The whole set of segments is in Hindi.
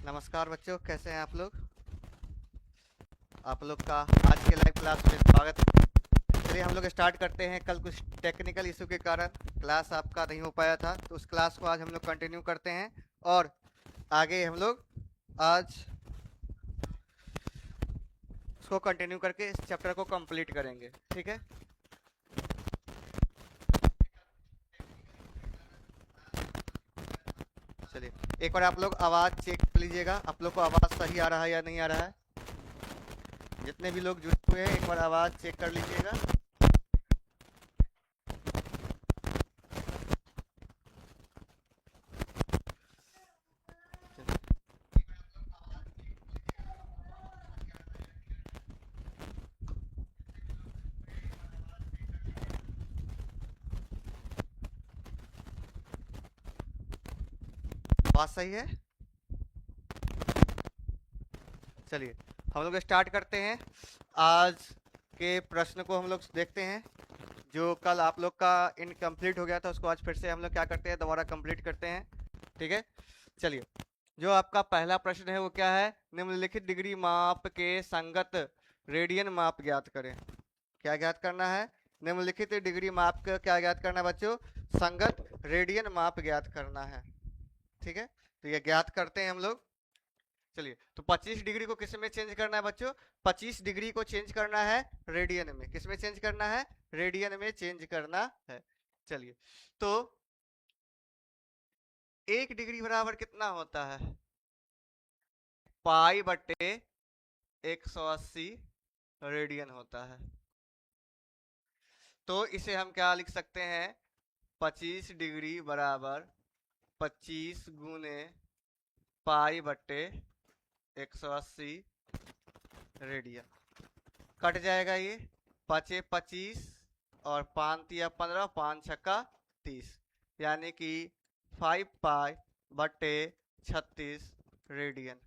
नमस्कार बच्चों, कैसे हैं आप लोग। आप लोग का आज के लाइव क्लास में स्वागत है। चलिए हम लोग स्टार्ट करते हैं। कल कुछ टेक्निकल इशू के कारण क्लास आपका नहीं हो पाया था, तो उस क्लास को आज हम लोग कंटिन्यू करते हैं और आगे हम लोग आज उसको कंटिन्यू करके इस चैप्टर को कंप्लीट करेंगे। ठीक है, चलिए एक बार आप लोग आवाज़ चेक कर लीजिएगा, आप लोग को आवाज़ सही आ रहा है या नहीं आ रहा है। जितने भी लोग जुड़े हुए हैं एक बार आवाज़ चेक कर लीजिएगा। आवाज़ सही है। चलिए हम लोग स्टार्ट करते हैं। आज के प्रश्न को हम लोग देखते हैं। जो कल आप लोग का इनकम्प्लीट हो गया था उसको आज फिर से हम लोग क्या करते हैं, दोबारा कंप्लीट करते हैं। ठीक है, चलिए जो आपका पहला प्रश्न है वो क्या है, निम्नलिखित डिग्री माप के संगत रेडियन माप ज्ञात करें। क्या ज्ञात करना है, निम्नलिखित डिग्री माप का क्या ज्ञात करना है बच्चों, संगत रेडियन माप ज्ञात करना है। ठीक है, तो ये ज्ञात करते हैं हम लोग। चलिए तो 25 डिग्री को किस में चेंज करना है बच्चों, 25 डिग्री को चेंज करना है रेडियन में। किस में चेंज करना है, रेडियन में चेंज करना है। चलिए तो 1 डिग्री बराबर कितना होता है, पाई बटे 180 रेडियन होता है। तो इसे हम क्या लिख सकते हैं, 25 डिग्री बराबर 25 गुने पाई बटे 180 रेडियन। कट जाएगा ये, 5 25 और 5 तिया 15, 5 छक्का 30, यानी कि 5 पाई बटे 36 रेडियन।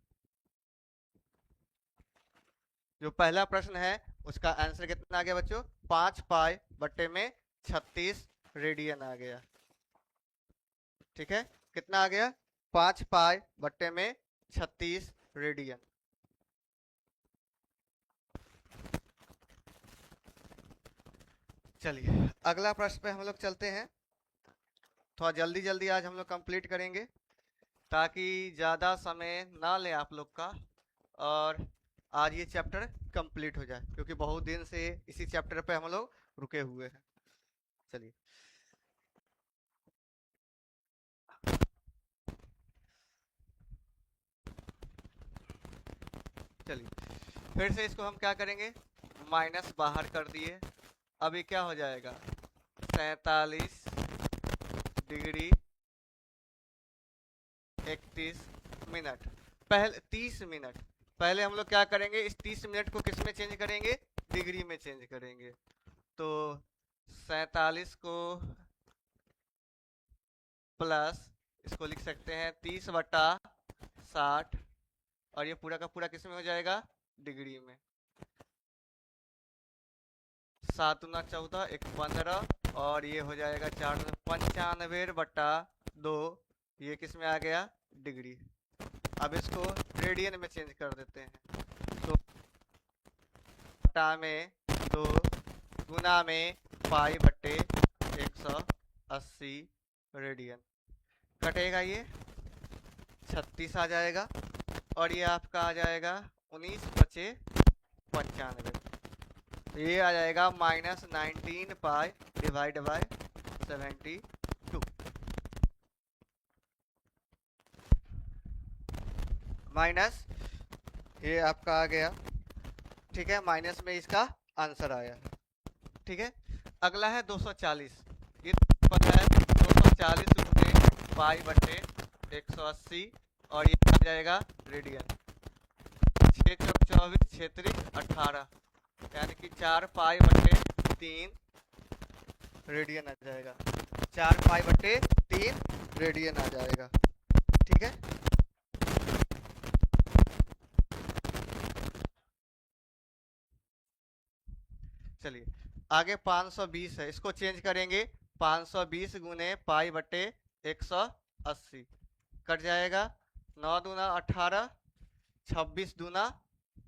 जो पहला प्रश्न है उसका आंसर कितना आ गया बच्चों, 5 पाई बटे में 36 रेडियन आ गया। ठीक है, कितना आ गया, 5 पाई बटे में 36 रेडियन। चलिए अगला प्रश्न पे हम लोग चलते हैं। थोड़ा जल्दी जल्दी आज हम लोग कंप्लीट करेंगे ताकि ज़्यादा समय ना ले आप लोग का, और आज ये चैप्टर कंप्लीट हो जाए, क्योंकि बहुत दिन से इसी चैप्टर पे हम लोग रुके हुए हैं। चलिए चलिए फिर से इसको हम क्या करेंगे, माइनस बाहर कर दिए। अभी क्या हो जाएगा, 47 डिग्री 31 मिनट, पहले 30 मिनट। पहले हम लोग क्या करेंगे, इस 30 मिनट को किस में चेंज करेंगे, डिग्री में चेंज करेंगे। तो 47 को प्लस इसको लिख सकते हैं 30 बटा 60, और ये पूरा का पूरा किस में हो जाएगा, डिग्री में। 7 गुना 14 एक 15, और ये हो जाएगा 4 95 बटा 2, ये किस में आ गया, डिग्री। अब इसको रेडियन में चेंज कर देते हैं। तो बटा में 2 गुना में पाई बटे 180 रेडियन। कटेगा ये 36 आ जाएगा, और ये आपका आ जाएगा 19 बचे 95। ये आ जाएगा -19 पाई डिवाइड बाय 72, माइनस ये आपका आ गया। ठीक है, माइनस में इसका आंसर आया। ठीक है, अगला है 240। ये पता है 240 गुने पाई बटे 180, और ये आ जाएगा रेडियन। 6 चौक 24 क्षेत्रीय 18, यानी कि 4 पाई बटे 3 रेडियन आ जाएगा। 4 पाई बटे 3 रेडियन आ जाएगा। ठीक है, चलिए आगे 520 है, इसको चेंज करेंगे। 520 गुने पाई बटे 180 कट जाएगा, 9 दूना 18, 26 दूना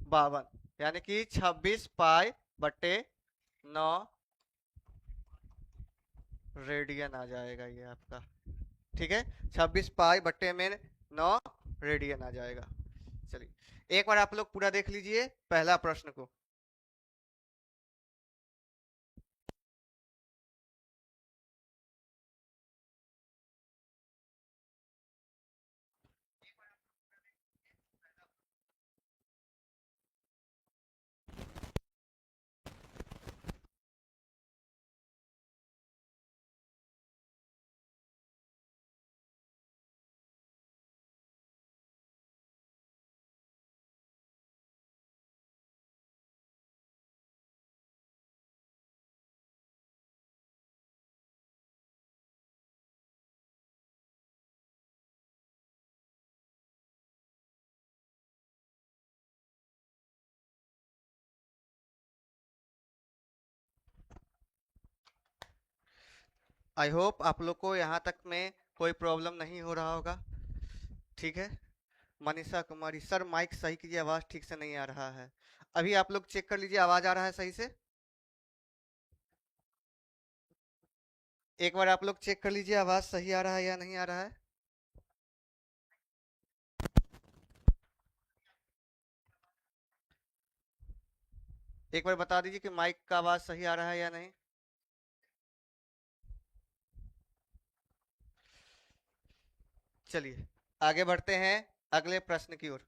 52, यानी कि 26 पाई बटे 9 रेडियन आ जाएगा ये आपका। ठीक है, 26 पाई बटे में 9 रेडियन आ जाएगा। चलिए एक बार आप लोग पूरा देख लीजिए पहला प्रश्न को। आई होप आप लोग को यहाँ तक में कोई प्रॉब्लम नहीं हो रहा होगा। ठीक है, मनीषा कुमारी सर माइक सही कीजिए, आवाज ठीक से नहीं आ रहा है। अभी आप लोग चेक कर लीजिए आवाज आ रहा है सही से। एक बार आप लोग चेक कर लीजिए आवाज सही आ रहा है या नहीं आ रहा है। एक बार बता दीजिए कि माइक का आवाज सही आ रहा है या नहीं। चलिए आगे बढ़ते हैं अगले प्रश्न की ओर।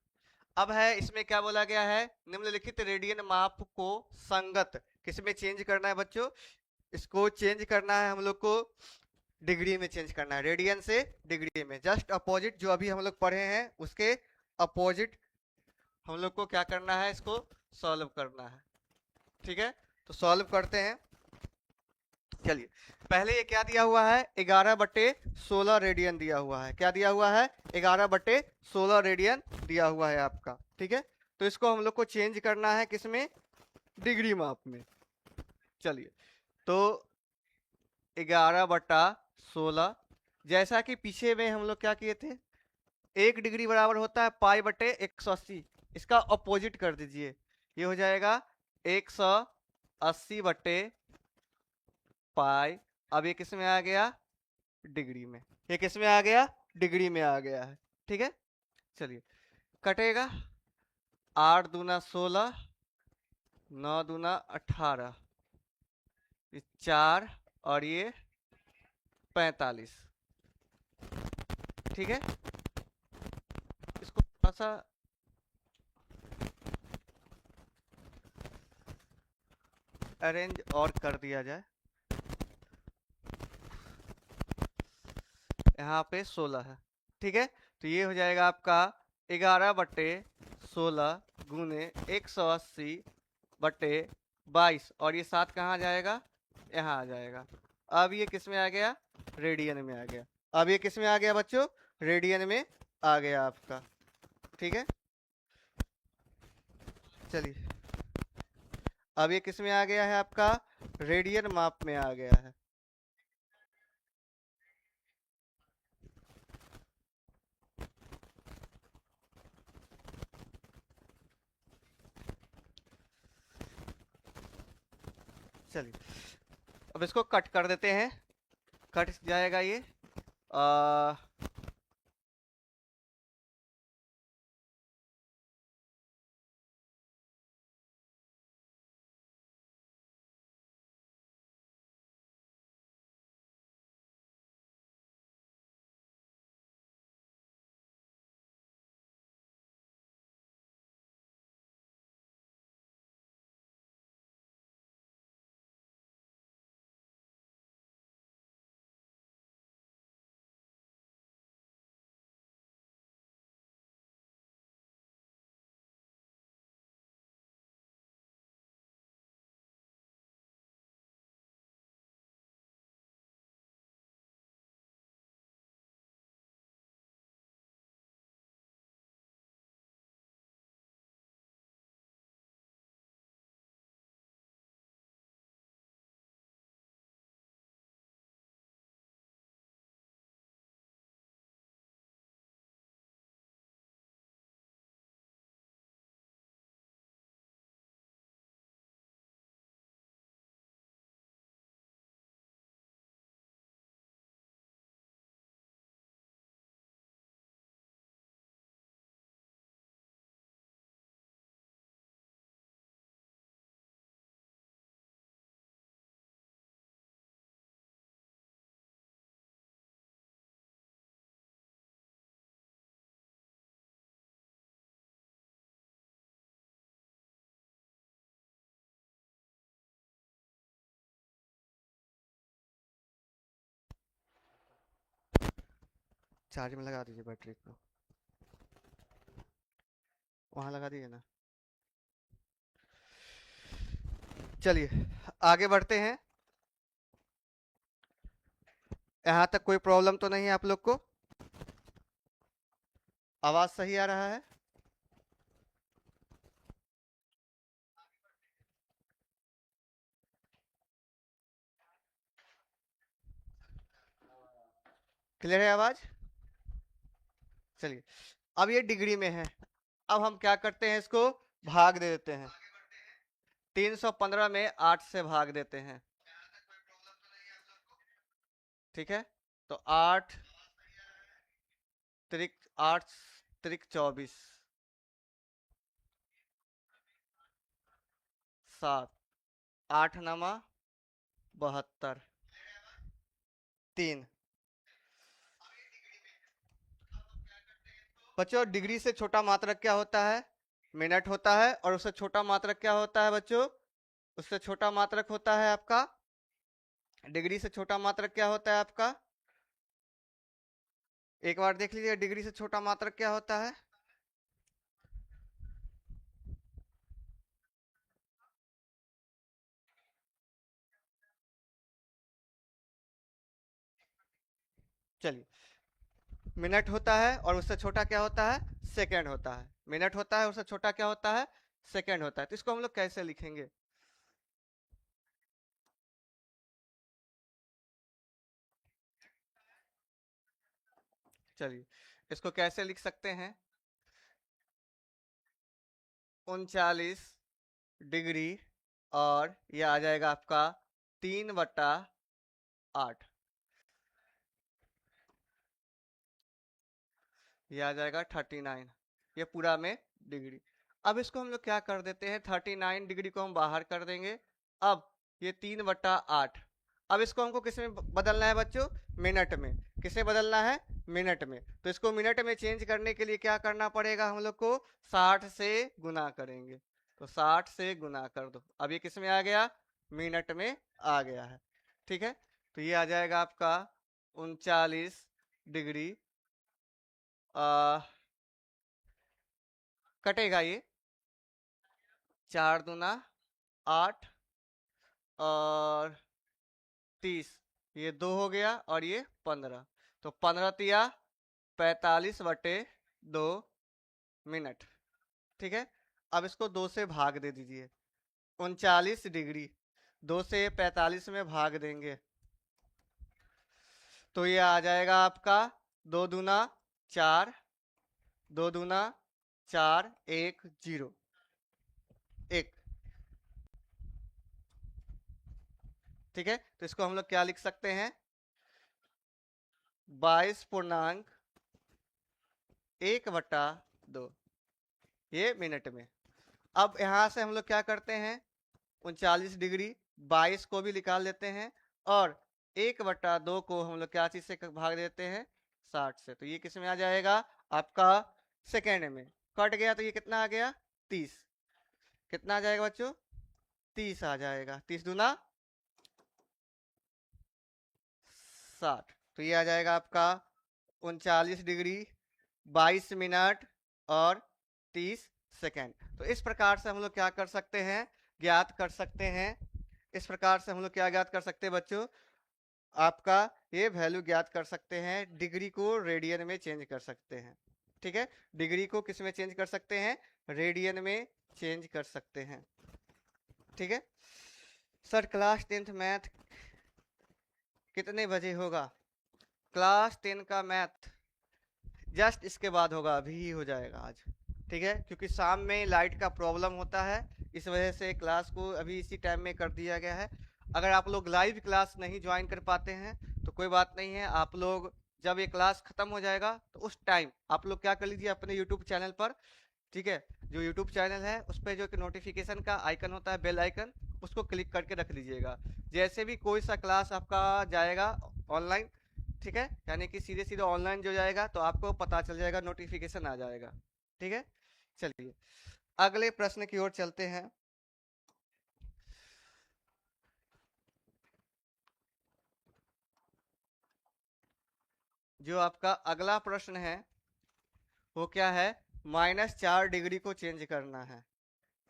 अब है इसमें क्या बोला गया है, निम्नलिखित रेडियन माप को संगत किसमें चेंज करना है बच्चों। इसको चेंज करना है हम लोग को डिग्री में चेंज करना है, रेडियन से डिग्री में, जस्ट अपोजिट जो अभी हम लोग पढ़े हैं उसके अपोजिट हम लोग को क्या करना है, इसको सॉल्व करना है। ठीक है, तो सॉल्व करते हैं। चलिए पहले ये क्या दिया हुआ है, 11/16 रेडियन दिया हुआ है। क्या दिया हुआ है, 11/16 रेडियन दिया हुआ है आपका। ठीक है, तो इसको हम लोग को चेंज करना है किसमें, डिग्री माप में। चलिए तो 11/16, जैसा कि पीछे में हम लोग क्या किए थे, 1 डिग्री बराबर होता है पाई/180। इसका अपोजिट कर दीजिए, ये हो जाएगा 180/पाई। अब ये किस में आ गया, डिग्री में। ये किस में आ गया, डिग्री में आ गया है। ठीक है, चलिए कटेगा, 8 दूना 16, 9 दूना 18, ये 4 और ये 45। ठीक है, इसको थोड़ा सा अरेंज और कर दिया जाए। यहाँ पे 16 है। ठीक है, तो ये हो जाएगा आपका 11/16 गुने 180/22, और ये 7 कहाँ जाएगा, यहाँ आ जाएगा। अब ये किस में आ गया, रेडियन में आ गया। अब ये किस में आ गया बच्चों, रेडियन में आ गया आपका। ठीक है, चलिए अब ये किस में आ गया है आपका, रेडियन माप में आ गया है। चलिए अब इसको कट कर देते हैं, कट जाएगा ये। आ, चार्ज में लगा दीजिए बैटरी को, वहां लगा दीजिए ना। चलिए आगे बढ़ते हैं। यहाँ तक कोई प्रॉब्लम तो नहीं है आप लोग को? आवाज सही आ रहा है? क्लियर है आवाज? चलिए, अब ये डिग्री में है। अब हम क्या करते हैं, इसको भाग दे देते हैं। 315 में 8 से भाग देते हैं। ठीक है, तो 8 त्रिक 8 त्रिक 24, 7, 8 नमा 72, 3। बच्चों डिग्री से छोटा मात्रक क्या होता है? मिनट होता है। और उससे छोटा मात्रक क्या होता है बच्चों? उससे छोटा मात्रक होता है आपका, डिग्री से छोटा मात्रक क्या होता है आपका? एक बार देख लीजिए, डिग्री से छोटा मात्रक क्या होता है? चलिए, मिनट होता है और उससे छोटा क्या होता है? सेकंड होता है। मिनट होता है, उससे छोटा क्या होता है? सेकंड होता है। तो इसको हम लोग कैसे लिखेंगे? चलिए, इसको कैसे लिख सकते हैं? 39 डिग्री, और ये आ जाएगा आपका 3/8। ये आ जाएगा 39, ये पूरा में डिग्री। अब इसको हम लोग क्या कर देते हैं, 39 डिग्री को हम बाहर कर देंगे। अब ये 3/8, अब इसको हमको किस में बदलना है बच्चों? मिनट में। किसे बदलना है? मिनट में। तो इसको मिनट में चेंज करने के लिए क्या करना पड़ेगा हम लोग को? 60 से गुना करेंगे। तो 60 से गुना कर दो, अब ये किस में आ गया? मिनट में आ गया है। ठीक है, तो ये आ जाएगा आपका 39 डिग्री, कटेगा ये, 4 दूना 8 और 30, ये 2 हो गया और ये 15। तो 15×45/2 मिनट। ठीक है, अब इसको 2 से भाग दे दीजिए। 39 डिग्री 2 से 45 में भाग देंगे तो ये आ जाएगा आपका 2 दूना 4, 2 दूना 4, 1 0 1। ठीक है, तो इसको हम लोग क्या लिख सकते हैं? 22.1/2, ये मिनट में। अब यहां से हम लोग क्या करते हैं, 39 डिग्री 22 को भी निकाल लेते हैं, और 1/2 को हम लोग क्या चीज से भाग देते हैं? 60 से। तो ये किस में आ जाएगा आपका? सेकेंड में। कट गया तो ये कितना आ गया? 30। कितना आ जाएगा बच्चों? 30 आ जाएगा। 30 दूना 60। तो ये आ जाएगा आपका 39 डिग्री 22 मिनट और 30 सेकेंड। तो इस प्रकार से हम लोग क्या कर सकते हैं, ज्ञात कर सकते हैं। इस प्रकार से हम लोग क्या ज्ञात कर सकते हैं बच्चों? आपका ये वैल्यू ज्ञात कर सकते हैं। डिग्री को रेडियन में चेंज कर सकते हैं। ठीक है, डिग्री को किस में चेंज कर सकते हैं? रेडियन में चेंज कर सकते हैं। ठीक है सर, क्लास 10th मैथ कितने बजे होगा? क्लास 10 का मैथ जस्ट इसके बाद होगा, अभी ही हो जाएगा आज। ठीक है, क्योंकि शाम में लाइट का प्रॉब्लम होता है, इस वजह से क्लास को अभी इसी टाइम में कर दिया गया है। अगर आप लोग लाइव क्लास नहीं ज्वाइन कर पाते हैं तो कोई बात नहीं है, आप लोग जब ये क्लास खत्म हो जाएगा तो उस टाइम आप लोग क्या कर लीजिए अपने यूट्यूब चैनल पर। ठीक है, जो यूट्यूब चैनल है उस पर जो कि नोटिफिकेशन का आइकन होता है, बेल आइकन, उसको क्लिक करके रख लीजिएगा। जैसे भी कोई सा क्लास आपका जाएगा ऑनलाइन, ठीक है, यानी कि सीधे सीधे ऑनलाइन जो जाएगा तो आपको पता चल जाएगा, नोटिफिकेशन आ जाएगा। ठीक है, चलिए अगले प्रश्न की ओर चलते हैं। जो आपका अगला प्रश्न है वो क्या है, -4 डिग्री को चेंज करना है।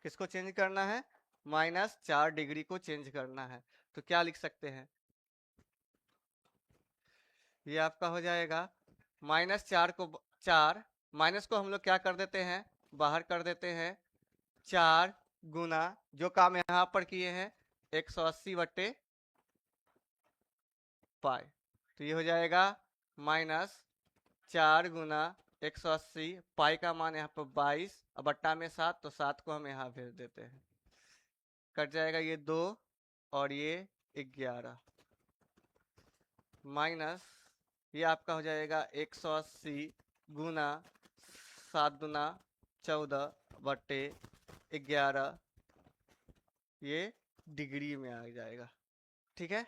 किसको चेंज करना है? -4 डिग्री को चेंज करना है। तो क्या लिख सकते हैं? ये आपका हो जाएगा -4 को 4 माइनस को हम लोग क्या कर देते हैं, बाहर कर देते हैं। 4 गुना जो काम यहाँ पर किए हैं 180/पाई, तो ये हो जाएगा -4 गुना 180, पाई का मान यहाँ पर 22 और बट्टा में 7, तो 7 को हम यहाँ भेज देते हैं, कट जाएगा ये 2 और ये 11 माइनस ये आपका हो जाएगा 180 गुना 7 गुना 14/11, ये डिग्री में आ जाएगा। ठीक है,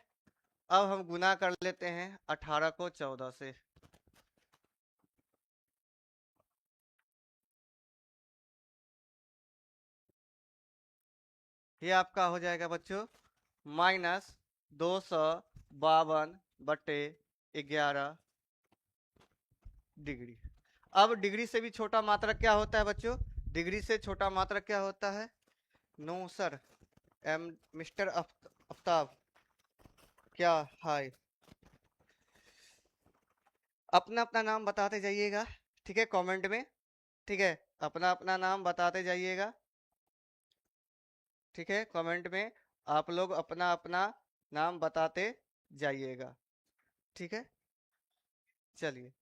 अब हम गुना कर लेते हैं 18 को 14 से। ये आपका हो जाएगा बच्चों -252/11 डिग्री। अब डिग्री से भी छोटा मात्रक क्या होता है बच्चों? डिग्री से छोटा मात्रक क्या होता है? नो सर, मिस्टर आफ्ताब, क्या? हाय, अपना अपना नाम बताते जाइएगा, ठीक है, कमेंट में। ठीक है, अपना अपना नाम बताते जाइएगा, ठीक है, कमेंट में आप लोग अपना अपना नाम बताते जाइएगा, ठीक है। चलिए,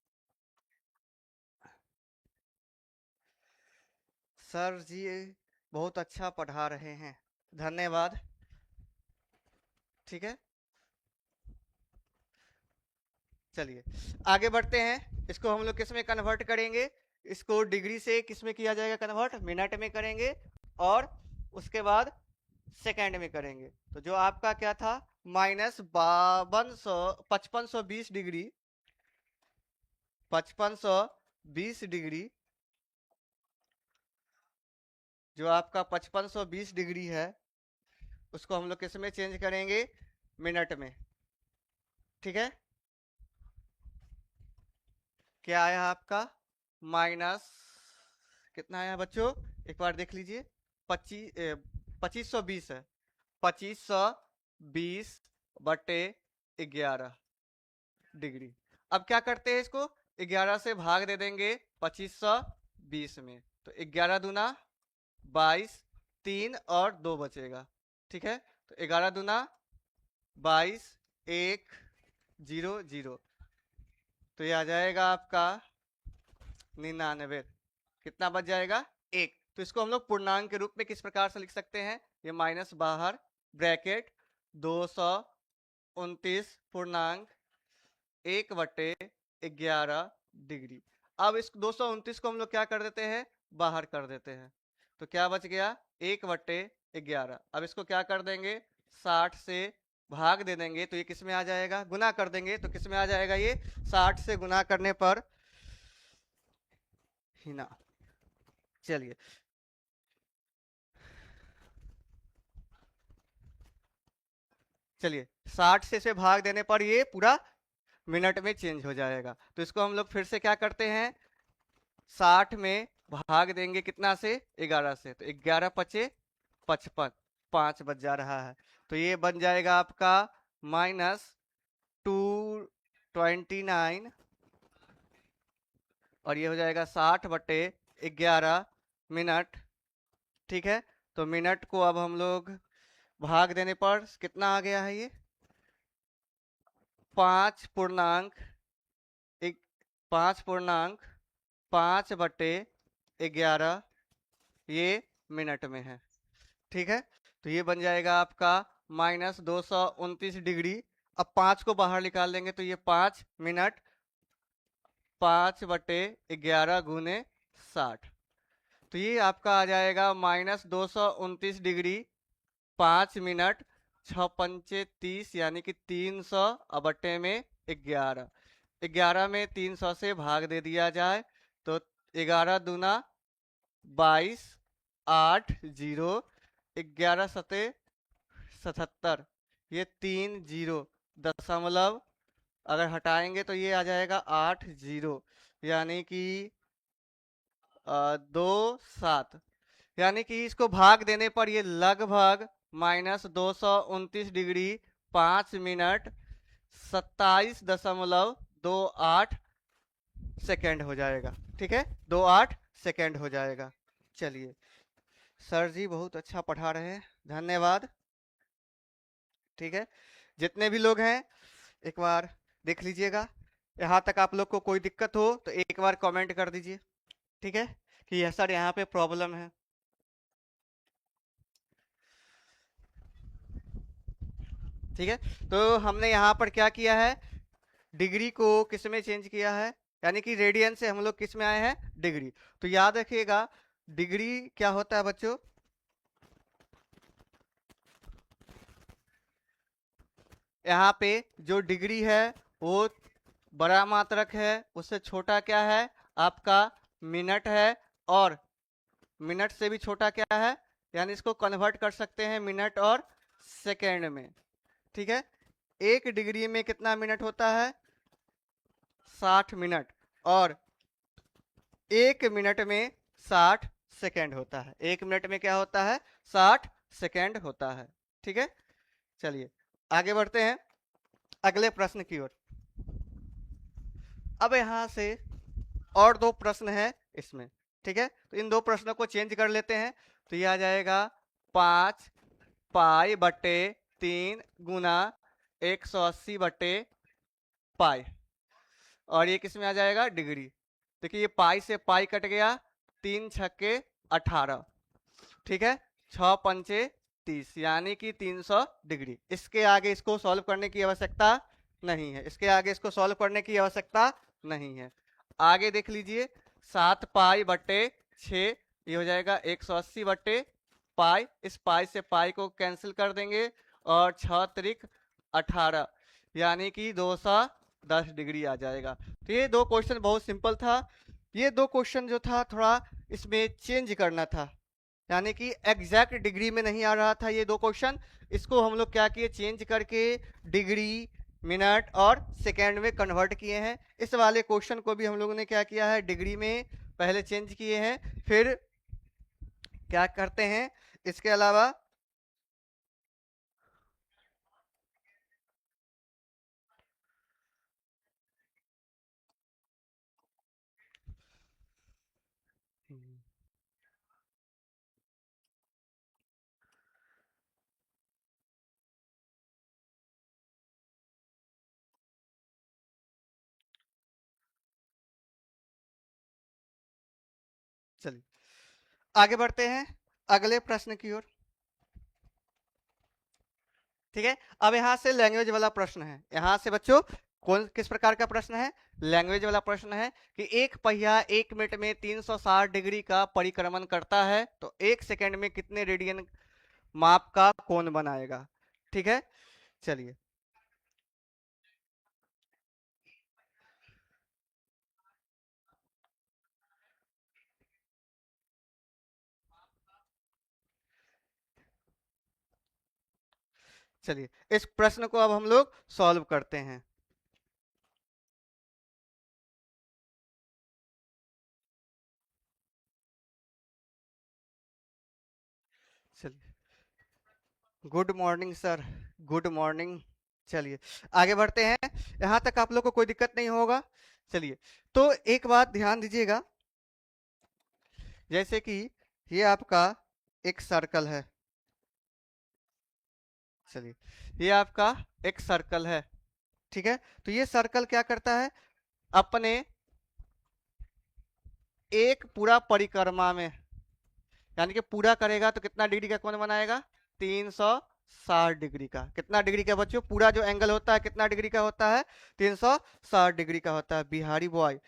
सर जी बहुत अच्छा पढ़ा रहे हैं, धन्यवाद। ठीक है, चलिए आगे बढ़ते हैं। इसको हम लोग किस में कन्वर्ट करेंगे? इसको डिग्री से किस में किया जाएगा कन्वर्ट? मिनट में करेंगे और उसके बाद सेकंड में करेंगे। तो जो आपका क्या था, -5520 डिग्री, 5520 डिग्री, जो आपका 5520 डिग्री है उसको हम लोग किस में चेंज करेंगे? मिनट में। ठीक है, क्या आया आपका? माइनस कितना आया बच्चों? एक बार देख लीजिए, 2520 है, 2520/11 डिग्री। अब क्या करते हैं, इसको 11 से भाग दे देंगे 2520 में, तो 11 दूना 22, 3 और 2 बचेगा। ठीक है, तो 11 दूना 22, 1 0 0, तो ये आ जाएगा आपका 99। कितना बच जाएगा? 1। तो इसको हम लोग पूर्णांक के रूप में किस प्रकार से लिख सकते हैं? ये माइनस बाहर ब्रैकेट 229.1/11 अब इस 229 को हम लोग क्या कर देते हैं? बाहर कर देते हैं, तो क्या बच गया? 1/11। अब इसको क्या कर देंगे? 60 से भाग दे देंगे, तो ये किस में आ जाएगा? गुना कर देंगे तो किस में आ जाएगा? ये 60 से गुना करने पर ही ना। चलिए, चलिए 60 से भाग देने पर ये पूरा मिनट में चेंज हो जाएगा। तो इसको हम लोग फिर से क्या करते हैं? 60 में भाग देंगे कितना से? 11 से, तो 11 पचे 55, 5 बच जा रहा है, तो ये बन जाएगा आपका -229, और ये हो जाएगा 60/11 मिनट। ठीक है, तो मिनट को अब हम लोग भाग देने पर कितना आ गया है? ये 5 एक 5.5/11 ये मिनट में है। ठीक है, तो ये बन जाएगा आपका -229 डिग्री। अब 5 को बाहर निकाल देंगे तो ये 5 मिनट, 5/11 गुने 60, तो ये आपका आ जाएगा -229 डिग्री 5 मिनट 6 पंचे 30, यानी कि 300 बटे में 11। 11 में 300 से भाग दे दिया जाए तो 11 दूना 22, 8 0, 11 सते 77, ये 3 0 दशमलव अगर हटाएंगे तो ये आ जाएगा 8 0, यानी कि 2 7, यानी कि इसको भाग देने पर ये लगभग -229 डिग्री 5 मिनट 27.28 सेकेंड हो जाएगा। ठीक है, 28 सेकेंड हो जाएगा। चलिए, सर जी बहुत अच्छा पढ़ा रहे हैं, धन्यवाद। ठीक है, जितने भी लोग हैं एक बार देख लीजिएगा। यहाँ तक आप लोग को कोई दिक्कत हो तो एक बार कमेंट कर दीजिए, ठीक है, कि यह सर यहाँ पे प्रॉब्लम है। ठीक है, तो हमने यहाँ पर क्या किया है, डिग्री को किस में चेंज किया है, यानी कि रेडियन से हम लोग किस में आए हैं, डिग्री। तो याद रखिएगा, डिग्री क्या होता है बच्चों, यहाँ पे जो डिग्री है वो बड़ा मात्रक है, उससे छोटा क्या है आपका मिनट है, और मिनट से भी छोटा क्या है, यानी इसको कन्वर्ट कर सकते हैं मिनट और सेकेंड में। ठीक है, 1 डिग्री में कितना मिनट होता है, 60 मिनट, और 1 मिनट में 60 सेकेंड होता है। 1 मिनट में क्या होता है, 60 सेकेंड होता है। ठीक है, चलिए आगे बढ़ते हैं अगले प्रश्न की ओर। अब यहाँ से और 2 प्रश्न है इसमें। ठीक है, तो इन 2 प्रश्नों को चेंज कर लेते हैं। तो ये आ जाएगा 5π/3 गुना 180/पाई, और ये किस में आ जाएगा, डिग्री। देखिए ये पाई से पाई कट गया, 3 छक्के 18, ठीक है, 6 पंचे 30, यानी कि 300 डिग्री। इसके आगे इसको सॉल्व करने की आवश्यकता नहीं है, इसके आगे इसको सॉल्व करने की आवश्यकता नहीं है। आगे देख लीजिए, 7π/6, ये हो जाएगा 180/पाई। इस पाई से पाई को कैंसिल कर देंगे, और 6 त्रिक 18, यानी कि 210 डिग्री आ जाएगा। तो ये 2 क्वेश्चन बहुत सिंपल था। ये 2 क्वेश्चन जो था थोड़ा इसमें चेंज करना था, यानी कि एग्जैक्ट डिग्री में नहीं आ रहा था ये 2 क्वेश्चन। इसको हम लोग क्या किए, चेंज करके डिग्री, मिनट और सेकेंड में कन्वर्ट किए हैं। इस वाले क्वेश्चन को भी हम लोगों ने क्या किया है, डिग्री में पहले चेंज किए हैं, फिर क्या करते हैं इसके अलावा, चलिए आगे बढ़ते हैं अगले प्रश्न की ओर। ठीक है, अब यहाँ से लैंग्वेज वाला प्रश्न है। यहाँ से बच्चों कौन किस प्रकार का प्रश्न है, लैंग्वेज वाला प्रश्न है कि एक पहिया 1 मिनट में 360 डिग्री का परिक्रमण करता है, तो 1 सेकेंड में कितने रेडियन माप का कोण बनाएगा। ठीक है, चलिए चलिए इस प्रश्न को अब हम लोग सॉल्व करते हैं। चलिए, good morning sir, good morning. चलिए आगे बढ़ते हैं, यहाँ तक आप लोग को कोई दिक्कत नहीं होगा। चलिए, तो एक बात ध्यान दीजिएगा, जैसे कि ये आपका एक सर्कल है। चलिए, ये आपका एक सर्कल है। ठीक है, तो ये सर्कल क्या करता है, अपने एक पूरा परिक्रमा में, यानी कि पूरा करेगा तो कितना डिग्री का कोण बनाएगा, 360 डिग्री का। कितना डिग्री का बच्चों, पूरा जो एंगल होता है कितना डिग्री का होता है, 360 डिग्री का होता है। Bihari boy,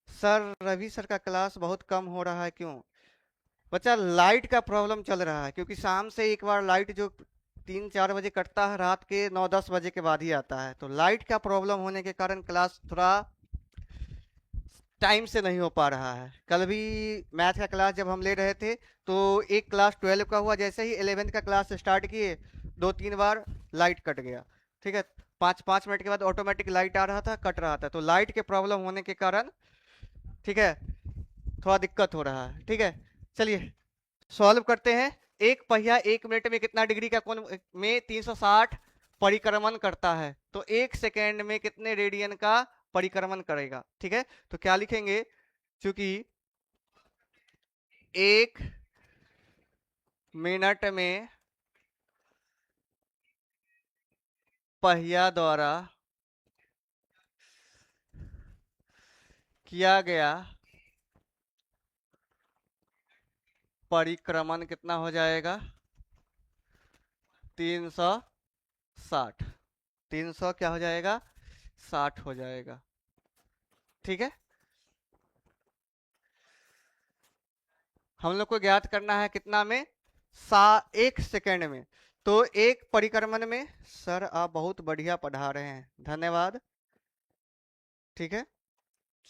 sir Ravi sir का क्लास बहुत कम हो रहा है, क्यों बच्चा, लाइट का प्रॉब्लम चल रहा है, क्योंकि शाम से एक बार लाइट जो 3-4 बजे कटता है, रात के 9-10 बजे के बाद ही आता है, तो लाइट का प्रॉब्लम होने के कारण क्लास थोड़ा टाइम से नहीं हो पा रहा है। कल भी मैथ का क्लास जब हम ले रहे थे, तो एक क्लास 12 का हुआ, जैसे ही 11th का क्लास स्टार्ट किए 2-3 बार लाइट कट गया। ठीक है, 5 मिनट के बाद ऑटोमेटिक लाइट आ रहा था, कट रहा था, तो लाइट के प्रॉब्लम होने के कारण, ठीक है, थोड़ा दिक्कत हो रहा है। ठीक है, चलिए सॉल्व करते हैं। एक पहिया 1 मिनट में कितना डिग्री का कोण में 360 परिक्रमण करता है, तो 1 सेकेंड में कितने रेडियन का परिक्रमण करेगा। ठीक है, तो क्या लिखेंगे, क्योंकि 1 मिनट में पहिया द्वारा किया गया परिक्रमण कितना हो जाएगा, 360। 300 क्या हो जाएगा, 60 हो जाएगा। ठीक है, हम लोग को ज्ञात करना है कितना में, 1 सेकेंड में। तो एक परिक्रमण में, सर आप बहुत बढ़िया पढ़ा रहे हैं, धन्यवाद। ठीक है,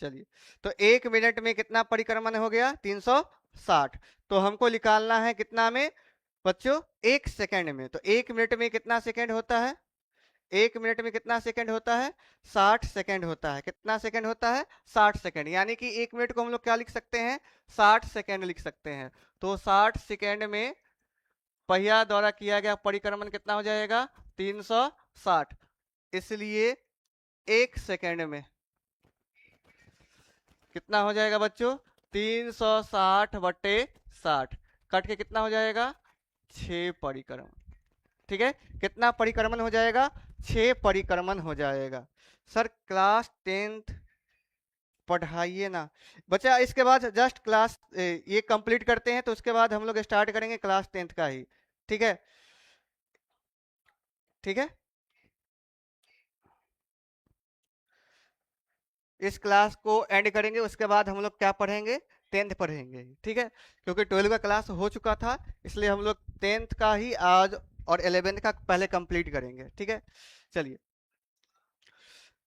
चलिए, तो 1 मिनट में कितना परिक्रमण हो गया, 360। तो हमको निकालना है कितना में बच्चों, 1 सेकेंड में। तो 1 मिनट में कितना सेकेंड होता है, 1 मिनट में कितना सेकंड होता है, 60 सेकंड होता है। कितना सेकंड होता है, 60 सेकंड। यानी कि 1 मिनट को हम लोग क्या लिख सकते हैं, 60 सेकंड लिख सकते हैं। तो 60 सेकंड में पहिया द्वारा किया गया परिक्रमण कितना हो जाएगा, 360। इसलिए 1 सेकंड में कितना हो जाएगा बच्चों, 360/60, कट के कितना हो जाएगा, 6 परिक्रमण। ठीक है, कितना परिक्रमण हो जाएगा, 6 परिक्रमण हो जाएगा। सर क्लास 10th पढ़ाइए ना बच्चा, इसके बाद जस्ट क्लास ये कंप्लीट करते हैं, तो उसके बाद हम लोग स्टार्ट करेंगे क्लास 10th का ही। ठीक है, ठीक है, इस क्लास को एंड करेंगे, उसके बाद हम लोग क्या पढ़ेंगे, 10th पढ़ेंगे। ठीक है, क्योंकि 12 का क्लास हो चुका था, इसलिए हम लोग 10th का ही आज और 11th का पहले कंप्लीट करेंगे। ठीक है, चलिए,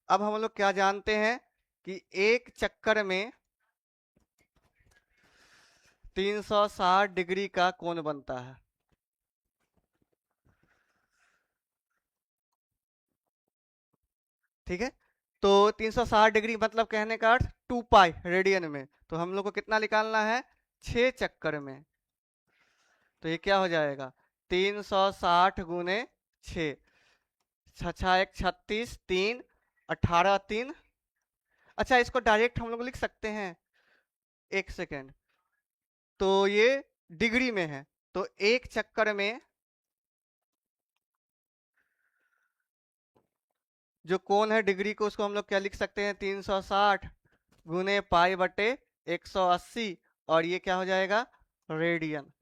अब हम लोग क्या जानते हैं कि एक चक्कर में 360 डिग्री का कोण बनता है। ठीक है, तो 360 डिग्री मतलब कहने का अर्थ 2 पाई रेडियन में। तो हम लोग को कितना निकालना है, 6 चक्कर में। तो ये क्या हो जाएगा, 360 गुने 6, 6 1 36, 3 18 3। अच्छा, इसको डायरेक्ट हम लोग लिख सकते हैं, 1 सेकेंड, तो ये डिग्री में है, तो एक चक्कर में जो कोण है डिग्री को, उसको हम लोग क्या लिख सकते हैं, 360 गुने पाई बटे 180, और ये क्या हो जाएगा, रेडियन।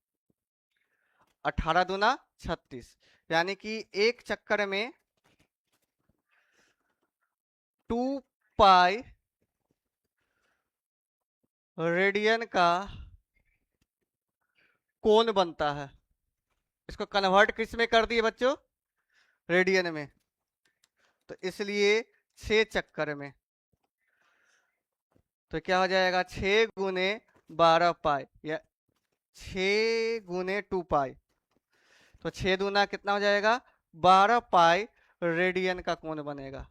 18 दूना 36, यानी कि एक चक्कर में 2 पाई रेडियन का कोण बनता है। इसको कन्वर्ट किस में कर दिए बच्चों, रेडियन में, तो इसलिए 6 चक्कर में। तो क्या हो जाएगा, 6 गुने 12 पाई, या 6 गुने 2 पाई, तो 6 दूना कितना हो जाएगा, 12 पाई रेडियन का कोण बनेगा।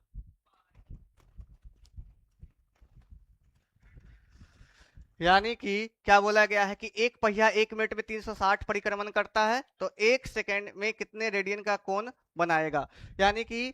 यानी कि क्या बोला गया है कि एक पहिया 1 मिनट में 360 परिक्रमण करता है, तो 1 सेकेंड में कितने रेडियन का कोण बनाएगा। यानी कि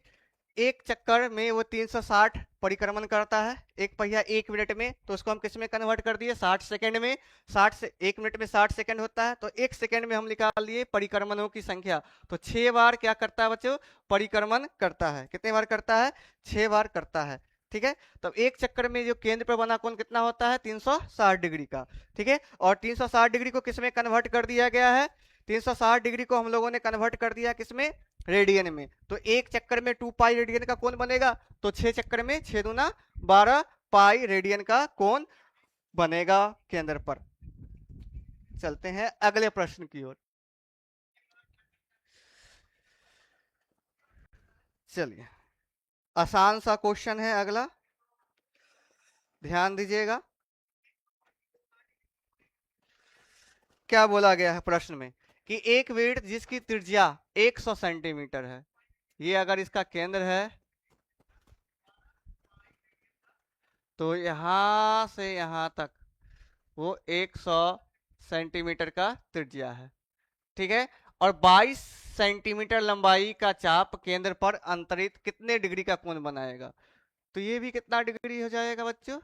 एक चक्कर में वो 360 परिक्रमण करता है, एक पहिया 1 मिनट में, तो उसको हम किस में कन्वर्ट कर दिए, 60 सेकेंड में। 60 से 1 मिनट में 60 सेकेंड होता है, तो 1 सेकेंड में हम निकाल लिए परिक्रमणों की संख्या। तो 6 बार क्या करता है बच्चों, परिक्रमण करता है। कितने बार करता है, 6 बार करता है। ठीक है, तब एक चक्कर में जो केंद्र पर बना कोण कितना होता है, 360 डिग्री का। ठीक है, और 360 डिग्री को किस में कन्वर्ट कर दिया गया है, 360 डिग्री को हम लोगों ने कन्वर्ट कर दिया किसमें, रेडियन में। तो एक चक्कर में 2 पाई रेडियन का कोण बनेगा, तो 6 चक्कर में 6 दूना 12 पाई रेडियन का कोण बनेगा केंद्र पर। चलते हैं अगले प्रश्न की ओर। चलिए, आसान सा क्वेश्चन है अगला, ध्यान दीजिएगा। क्या बोला गया है प्रश्न में कि एक वृत्त जिसकी त्रिज्या 100 सेंटीमीटर है, ये अगर इसका केंद्र है, तो यहाँ से यहाँ तक वो 100 सेंटीमीटर का त्रिज्या है। ठीक है, और 22 सेंटीमीटर लंबाई का चाप केंद्र पर अंतरित कितने डिग्री का कोण बनाएगा? तो ये भी कितना डिग्री हो जाएगा बच्चों?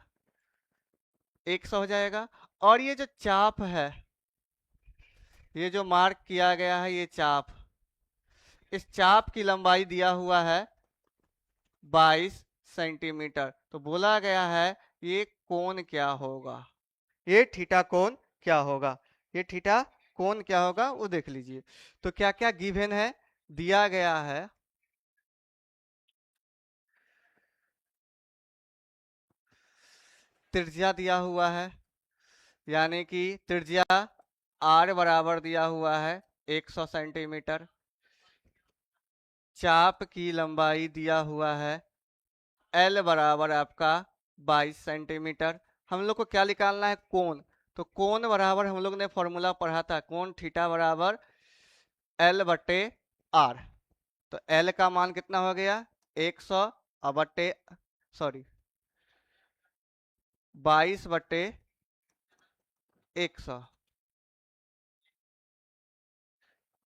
100 हो जाएगा। और ये जो चाप है, ये जो मार्क किया गया है ये चाप, इस चाप की लंबाई दिया हुआ है 22 सेंटीमीटर। तो बोला गया है ये कोण क्या होगा, ये थीटा कोण क्या होगा, ये थीटा कोण क्या होगा वो देख लीजिए। तो क्या क्या गिवन है, दिया गया है त्रिज्या दिया हुआ है, यानी कि त्रिज्या r बराबर दिया हुआ है 100 सेंटीमीटर, चाप की लंबाई दिया हुआ है L बराबर आपका 22 सेंटीमीटर। हम लोग को क्या निकालना है, कोण। तो कोण बराबर हम लोग ने फॉर्मूला पढ़ा था, कोण थीटा बराबर L बटे R। तो L का मान कितना हो गया 100 और बटे सॉरी 22 बटे 100।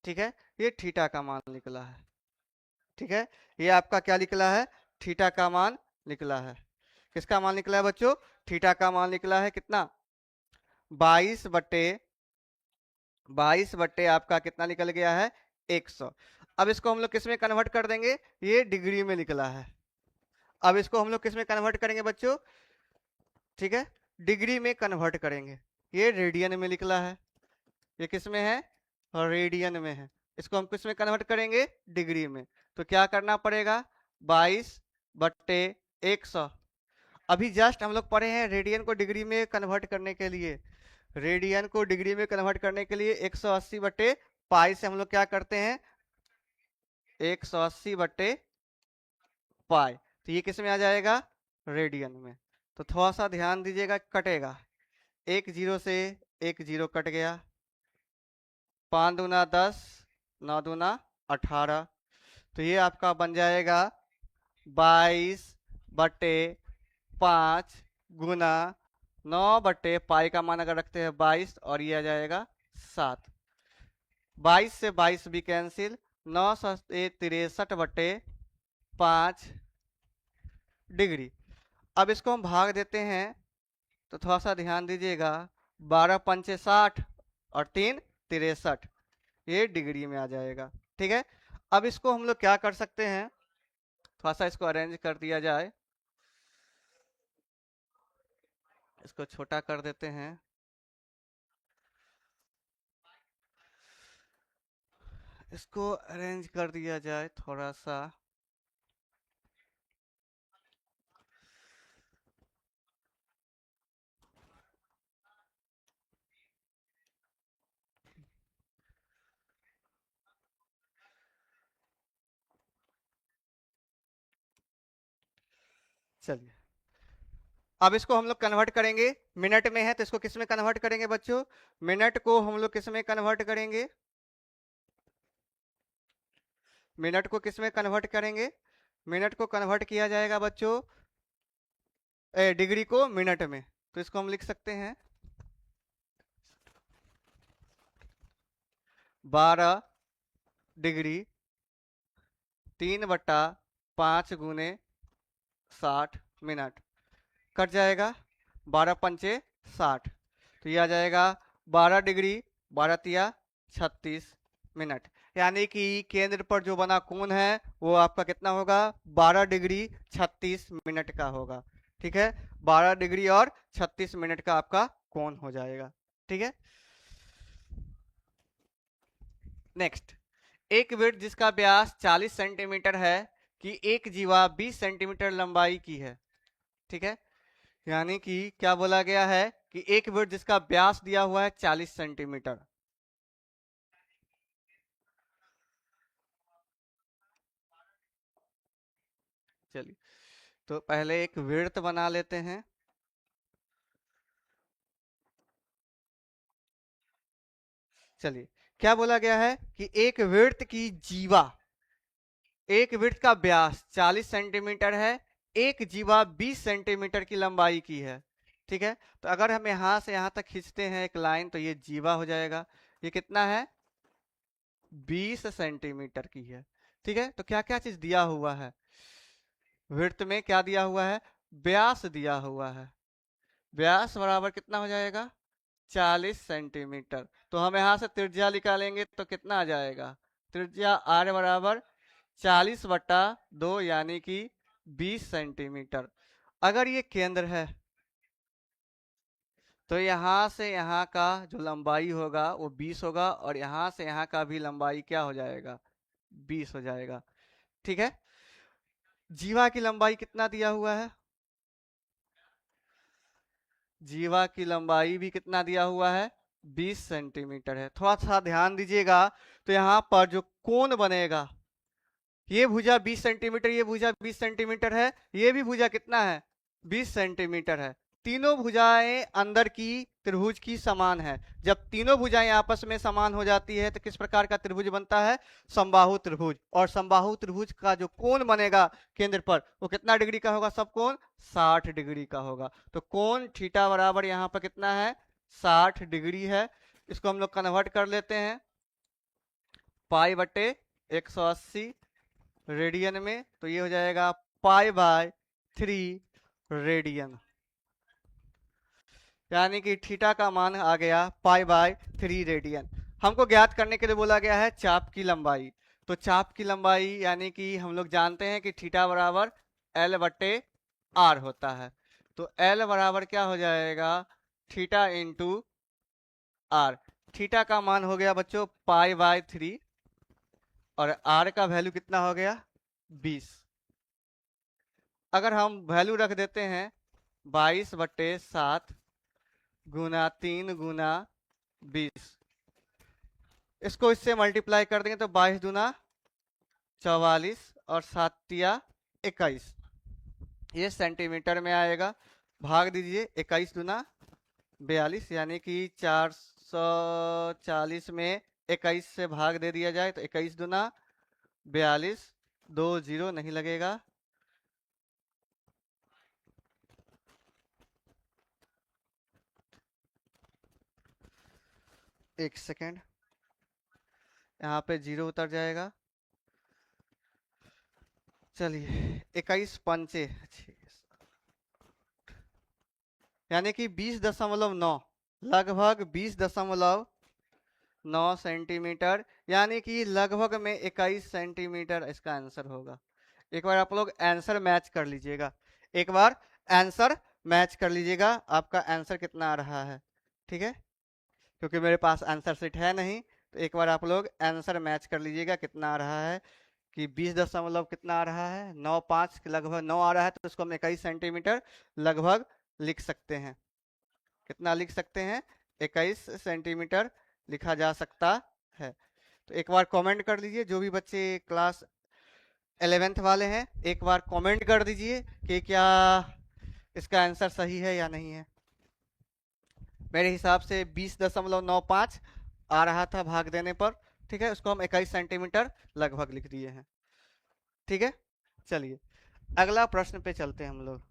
ठीक है, ये थीटा का मान निकला है। ठीक है, ये आपका क्या निकला है, थीटा का मान निकला है। किसका मान निकला है बच्चों, थीटा का मान निकला है कितना, 22 बटे आपका कितना निकल गया है 100। अब इसको हम लोग किस में कन्वर्ट कर देंगे, ये डिग्री में निकला है। अब इसको हम लोग किस में कन्वर्ट करेंगे बच्चों, ठीक है, डिग्री में कन्वर्ट करेंगे। ये रेडियन में निकला है, ये किस में है, रेडियन में है। इसको हम किस में कन्वर्ट करेंगे, डिग्री में। तो क्या करना पड़ेगा, 22/100। अभी जस्ट हम लोग पढ़े हैं रेडियन को डिग्री में कन्वर्ट करने के लिए, रेडियन को डिग्री में कन्वर्ट करने के लिए 180/पाई से हम लोग क्या करते हैं, 180/पाई। तो ये किस में आ जाएगा, रेडियन में। तो थोड़ा सा ध्यान दीजिएगा, कटेगा, एक जीरो से एक जीरो कट गया, 5 दूना 10, 9 दूना 18। तो ये आपका बन जाएगा 22/5 गुना 9/पाई का मान अगर रखते हैं 22, और ये आ जाएगा 7। 22 से 22 भी कैंसिल, 963/5 डिग्री। अब इसको हम भाग देते हैं, तो थोड़ा सा ध्यान दीजिएगा, 12 पंचे 60 और 3 63, ये डिग्री में आ जाएगा। ठीक है, अब इसको हम लोग क्या कर सकते हैं, थोड़ा सा इसको अरेंज कर दिया जाए, इसको छोटा कर देते हैं, इसको अरेंज कर दिया जाए थोड़ा सा। चलिए, अब इसको हम लोग कन्वर्ट करेंगे, मिनट में है तो इसको किस में कन्वर्ट करेंगे बच्चों, मिनट को हम लोग किस में कन्वर्ट करेंगे, मिनट को किस में कन्वर्ट करेंगे, मिनट को कन्वर्ट किया जाएगा बच्चों डिग्री को मिनट में। तो इसको हम लिख सकते हैं 12 डिग्री 3/5 गुने 60 मिनट, कट जाएगा 12 पंचे 60। तो ये आ जाएगा 12 डिग्री 12 तिया 36 मिनट। यानी कि केंद्र पर जो बना कोण है वो आपका कितना होगा, 12 डिग्री 36 मिनट का होगा। ठीक है, 12 डिग्री और 36 मिनट का आपका कोण हो जाएगा। ठीक है, नेक्स्ट, एक वृत्त जिसका व्यास 40 सेंटीमीटर है कि एक जीवा 20 सेंटीमीटर लंबाई की है। ठीक है, यानी कि क्या बोला गया है कि एक वृत्त जिसका व्यास दिया हुआ है 40 सेंटीमीटर। चलिए, तो पहले एक वृत्त बना लेते हैं। चलिए, क्या बोला गया है कि एक वृत्त की जीवा, एक वृत्त का व्यास 40 सेंटीमीटर है, एक जीवा 20 सेंटीमीटर की लंबाई की है, ठीक है। तो अगर हम यहां से यहां तक खींचते हैं एक लाइन, तो ये जीवा हो जाएगा। ये कितना है? 20 सेंटीमीटर की है, ठीक है। तो क्या क्या चीज दिया हुआ है? विड्थ में क्या दिया हुआ है? व्यास दिया हुआ है। व्यास बराबर कितना हो जाएगा? 40 सेंटीमीटर। तो हम यहाँ से त्रिज्या निकालेंगे तो कितना आ जाएगा? त्रिज्या आर बराबर 40/2 यानी कि 20 सेंटीमीटर। अगर ये केंद्र है तो यहाँ से यहाँ का जो लंबाई होगा वो 20 होगा, और यहाँ से यहाँ का भी लंबाई क्या हो जाएगा? 20 हो जाएगा, ठीक है। जीवा की लंबाई कितना दिया हुआ है? जीवा की लंबाई भी कितना दिया हुआ है? 20 सेंटीमीटर है। थोड़ा सा ध्यान दीजिएगा, तो यहाँ पर जो कोण बनेगा, ये भुजा 20 सेंटीमीटर, ये भुजा 20 सेंटीमीटर है, ये भी भुजा कितना है? 20 सेंटीमीटर है। तीनों भुजाएं अंदर की त्रिभुज की समान है। जब तीनों भुजाएं आपस में समान हो जाती है तो किस प्रकार का त्रिभुज बनता है? समबाहु त्रिभुज। और समबाहु त्रिभुज का जो कोण बनेगा केंद्र पर, वो कितना डिग्री का होगा? सब कोण 60 डिग्री का होगा। तो कोण थीटा बराबर यहाँ पर कितना है? 60 डिग्री है। इसको हम लोग कन्वर्ट कर लेते हैं पाई बटे 180 रेडियन में, तो ये हो जाएगा पाई/3 रेडियन, यानी कि थीटा का मान आ गया पाई/3 रेडियन। हमको ज्ञात करने के लिए बोला गया है चाप की लंबाई। तो चाप की लंबाई यानी कि हम लोग जानते हैं कि थीटा बराबर L/R होता है। तो L बराबर क्या हो जाएगा? Theta into are. थीटा का मान हो गया बच्चों पाई/3, और आर का वैल्यू कितना हो गया? 20। अगर हम वैल्यू रख देते हैं 22/7 गुना 3 गुना 20, इसको इससे मल्टीप्लाई कर देंगे तो 22 दूना 44 और 7 तिया 21, ये सेंटीमीटर में आएगा। भाग दीजिए 21 दूना 42, यानी कि 440 में 21 से भाग दे दिया जाए तो 21 दूना 42, 2 जीरो नहीं लगेगा। एक सेकेंड, यहाँ पे जीरो उतर जाएगा। चलिए 21 पंचे, यानी कि 20.9, लगभग 20.9 सेंटीमीटर, यानी कि लगभग में 21 सेंटीमीटर इसका आंसर होगा। एक बार आप लोग आंसर मैच कर लीजिएगा, एक बार आंसर मैच कर लीजिएगा, आपका आंसर कितना आ रहा है, ठीक है। क्योंकि मेरे पास आंसर शीट है नहीं, तो एक बार आप लोग आंसर मैच कर लीजिएगा कितना आ रहा है। कि 20 दशमलव कितना आ रहा है? 95 के लगभग 9 आ रहा है, तो इसको हम 21 सेंटीमीटर लगभग लिख सकते हैं। कितना लिख सकते हैं? 21 सेंटीमीटर लिखा जा सकता है। तो एक बार कमेंट कर लीजिए, जो भी बच्चे क्लास 11th वाले हैं, एक बार कमेंट कर दीजिए कि क्या इसका आंसर सही है या नहीं है। मेरे हिसाब से 20.95 आ रहा था भाग देने पर, ठीक है। उसको हम 21 सेंटीमीटर लगभग लिख दिए हैं, ठीक है। चलिए अगला प्रश्न पे चलते हैं हम लोग।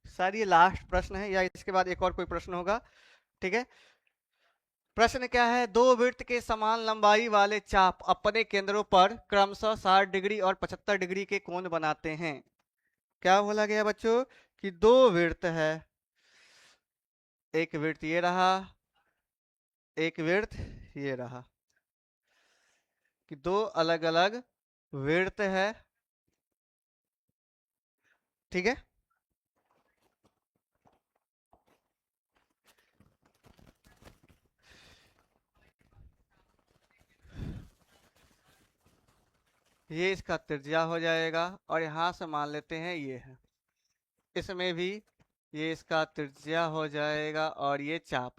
सर ये लास्ट प्रश्न है या इसके बाद एक और कोई प्रश्न होगा? ठीक है। प्रश्न क्या है? दो वृत्त के समान लंबाई वाले चाप अपने केंद्रों पर क्रमशः 60 डिग्री और 75 डिग्री के कोण बनाते हैं। क्या बोला गया बच्चों? कि दो वृत्त है, एक वृत्त ये रहा, एक वृत्त ये रहा, कि दो अलग अलग वृत्त है, ठीक है। ये इसका त्रिज्या हो जाएगा, और यहां से मान लेते हैं ये है, इसमें भी ये इसका त्रिज्या हो जाएगा, और ये चाप।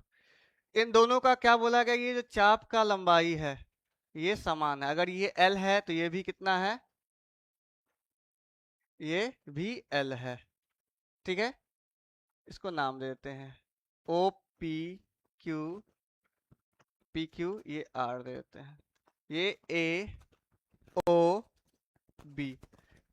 इन दोनों का क्या बोला गया? ये जो चाप का लंबाई है ये समान है। अगर ये L है तो ये भी कितना है? ये भी L है, ठीक है। इसको नाम दे देते हैं O P Q, PQ, ये R दे देते हैं, ये A O B,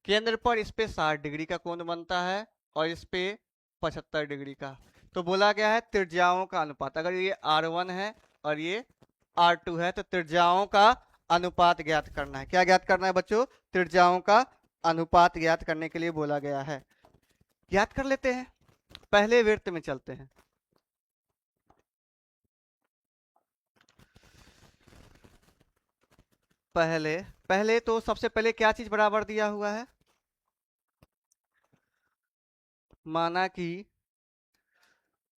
केंद्र पर इस पे 60 डिग्री का कोण बनता है और इस पे 75 डिग्री का। तो बोला गया है त्रिज्याओं का अनुपात, अगर ये R1 है और ये R2 है तो त्रिज्याओं का अनुपात ज्ञात करना है। क्या ज्ञात करना है बच्चों? त्रिज्याओं का अनुपात ज्ञात करने के लिए बोला गया है। ज्ञात कर लेते हैं, पहले वृत्त में चलते हैं। पहले पहले तो सबसे पहले क्या चीज बराबर दिया हुआ है? माना कि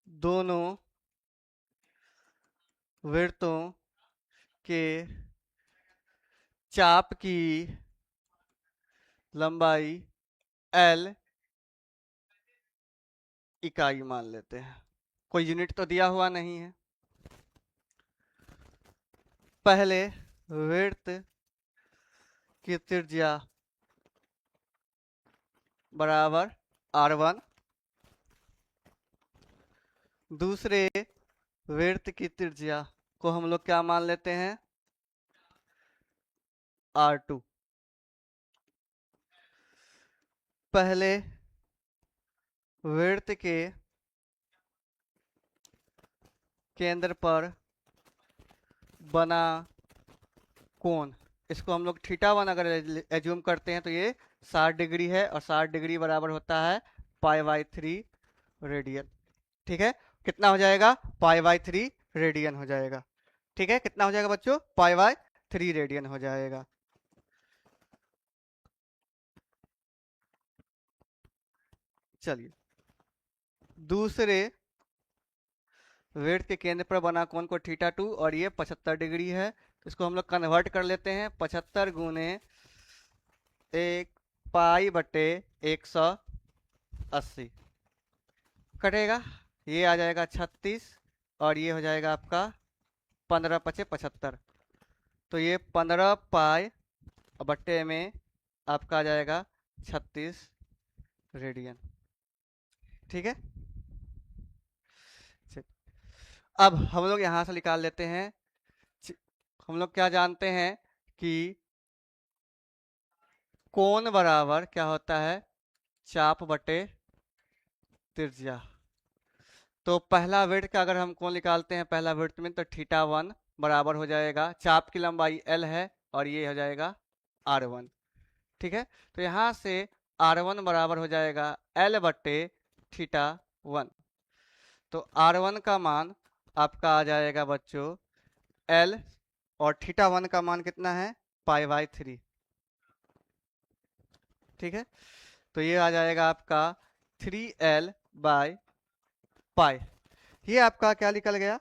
दोनों वृत्तों के चाप की लंबाई L इकाई मान लेते हैं, कोई यूनिट तो दिया हुआ नहीं है। पहले वृत्त की त्रिज्या बराबर R1, दूसरे वृत्त की त्रिज्या को हम लोग क्या मान लेते हैं? R2। पहले वृत्त के केंद्र पर बना कोण, इसको हम लोग θ1 अगर एज्यूम करते हैं तो ये 60 डिग्री है और 60 डिग्री बराबर होता है π/3 रेडियन। ठीक है, कितना हो जाएगा? π/3 रेडियन हो जाएगा। ठीक है, कितना हो जाएगा बच्चों? π/3 रेडियन हो जाएगा। चलिए, दूसरे वृत्त के केंद्र पर बना कोण को θ2 और ये 75 डिग्री है, तो इसको हम लोग कन्वर्ट कर लेते हैं। 75 गुने 1π/180 कटेगा, ये आ जाएगा 36 और ये हो जाएगा आपका 15×5 = 75। तो ये 15π/में आपका आ जाएगा 36 रेडियन। ठीक है, अब हम लोग यहां से निकाल लेते हैं। हम लोग क्या जानते हैं कि कोण बराबर क्या होता है? चाप बटे त्रिज्या। तो पहला वृत्त का अगर हम कोण निकालते हैं पहला वृत्त में, तो θ1 बराबर हो जाएगा, चाप की लंबाई L है और ये हो जाएगा R1। ठीक है, तो यहां से R1 बराबर हो जाएगा L बटे θ1। तो R1 का मान आपका आ जाएगा बच्चों L, और θ1 का मान कितना है? π/3। ठीक है, तो ये आ जाएगा आपका 3L/π। ये आपका क्या निकल गया?